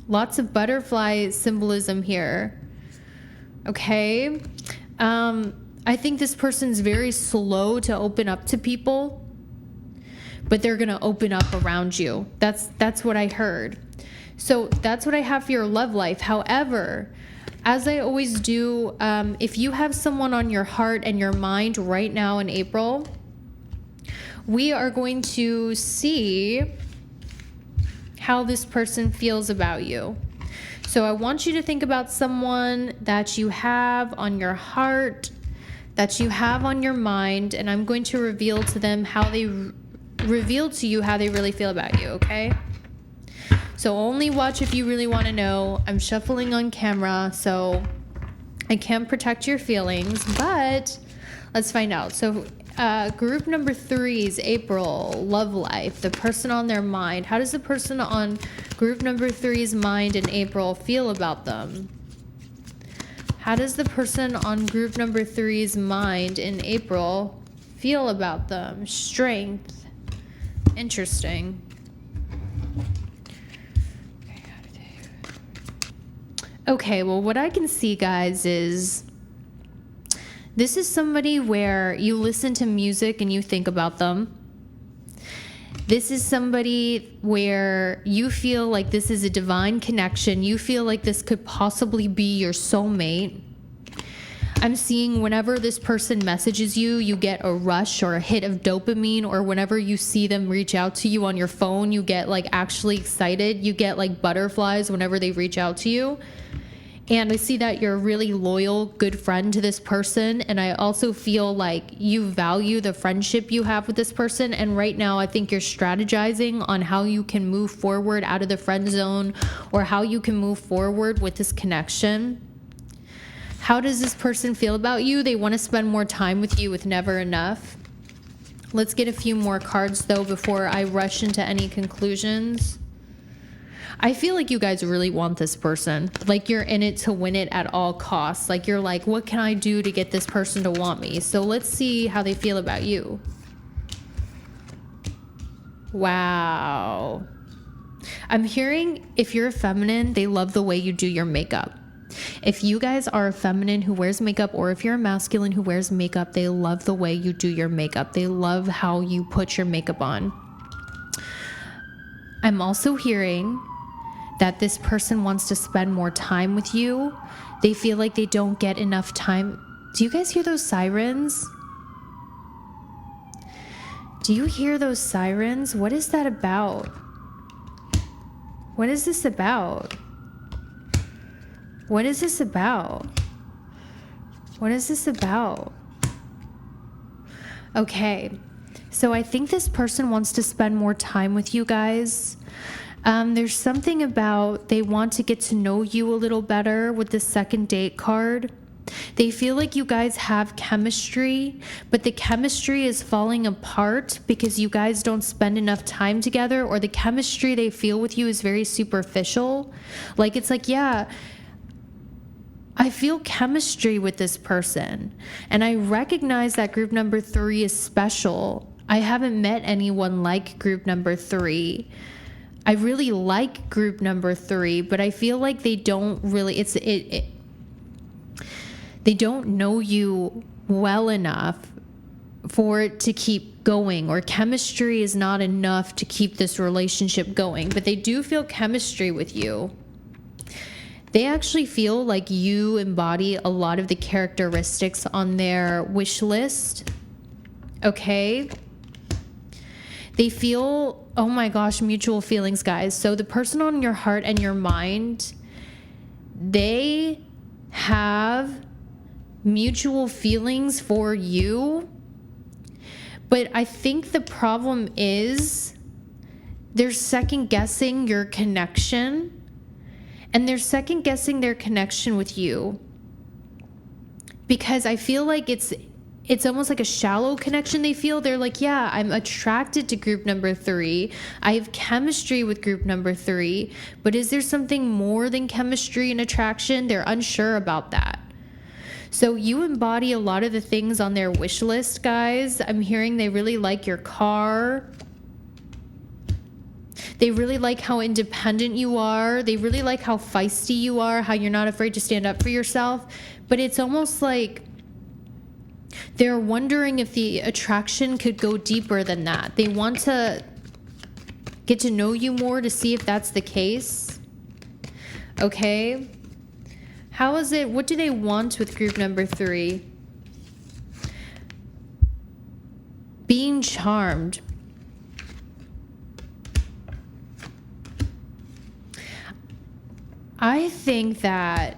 Lots of butterfly symbolism here. Okay. I think this person's very slow to open up to people, but they're going to open up around you. That's what I heard. So that's what I have for your love life. However, as I always do, if you have someone on your heart and your mind right now in April, we are going to see how this person feels about you. So I want you to think about someone that you have on your heart, that you have on your mind, and I'm going to reveal to them how they reveal to you how they really feel about you, okay? So only watch if you really want to know. I'm shuffling on camera, so I can't protect your feelings, but let's find out. So group number 3 is April, love life, the person on their mind. How does the person on group number 3's mind in April feel about them? How does the person on group number 3's mind in April feel about them? Strength. Interesting. Okay, well, what I can see, guys, is this is somebody where you listen to music and you think about them. This is somebody where you feel like this is a divine connection. You feel like this could possibly be your soulmate. I'm seeing whenever this person messages you, you get a rush or a hit of dopamine, or whenever you see them reach out to you on your phone, you get like actually excited. You get like butterflies whenever they reach out to you. And I see that you're a really loyal, good friend to this person. And I also feel like you value the friendship you have with this person. And right now, I think you're strategizing on how you can move forward out of the friend zone, or how you can move forward with this connection. How does this person feel about you? They want to spend more time with you with never enough. Let's get a few more cards, though, before I rush into any conclusions. I feel like you guys really want this person. Like you're in it to win it at all costs. Like you're like, what can I do to get this person to want me? So let's see how they feel about you. Wow. I'm hearing if you're a feminine, they love the way you do your makeup. If you guys are a feminine who wears makeup, or if you're a masculine who wears makeup, they love the way you do your makeup. They love how you put your makeup on. I'm also hearing that this person wants to spend more time with you. They feel like they don't get enough time. Do you guys hear those sirens? Do you hear those sirens? What is that about? What is this about? What is this about? What is this about? Okay, so I think this person wants to spend more time with you guys. There's something about they want to get to know you a little better with the second date card. They feel like you guys have chemistry, but the chemistry is falling apart because you guys don't spend enough time together, or the chemistry they feel with you is very superficial. Like, it's like, yeah, I feel chemistry with this person, and I recognize that group number 3 is special. I haven't met anyone like group number 3. I really like group number 3, but I feel like they don't really, they don't know you well enough for it to keep going, or chemistry is not enough to keep this relationship going, but they do feel chemistry with you. They actually feel like you embody a lot of the characteristics on their wish list. Okay? They feel, oh my gosh, mutual feelings, guys. So the person on your heart and your mind, they have mutual feelings for you. But I think the problem is they're second guessing your connection, and they're second guessing their connection with you, because I feel like it's almost like a shallow connection. They feel, they're like, yeah, I'm attracted to group number 3. I have chemistry with group number 3, but is there something more than chemistry and attraction? They're unsure about that. So you embody a lot of the things on their wish list, guys. I'm hearing they really like your car. They really like how independent you are. They really like how feisty you are, how you're not afraid to stand up for yourself. But it's almost like they're wondering if the attraction could go deeper than that. They want to get to know you more to see if that's the case. Okay? How is it? What do they want with group number 3? Being charmed. I think that,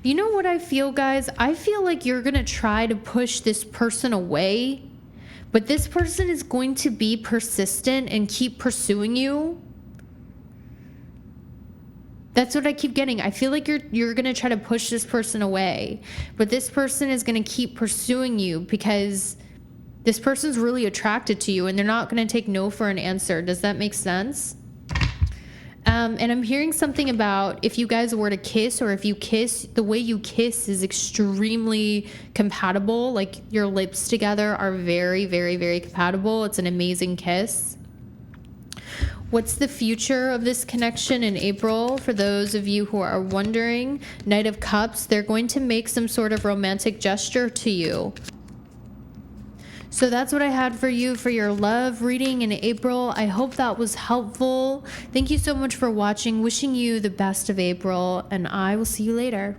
you know what I feel, guys? I feel like you're going to try to push this person away, but this person is going to be persistent and keep pursuing you. That's what I keep getting. I feel like you're going to try to push this person away, but this person is going to keep pursuing you because this person's really attracted to you, and they're not going to take no for an answer. Does that make sense? And I'm hearing something about if you guys were to kiss, or if you kiss, the way you kiss is extremely compatible. Like, your lips together are very, very, very compatible. It's an amazing kiss. What's the future of this connection in April? For those of you who are wondering, Knight of Cups, they're going to make some sort of romantic gesture to you. So that's what I had for you for your love reading in April. I hope that was helpful. Thank you so much for watching. Wishing you the best of April, and I will see you later.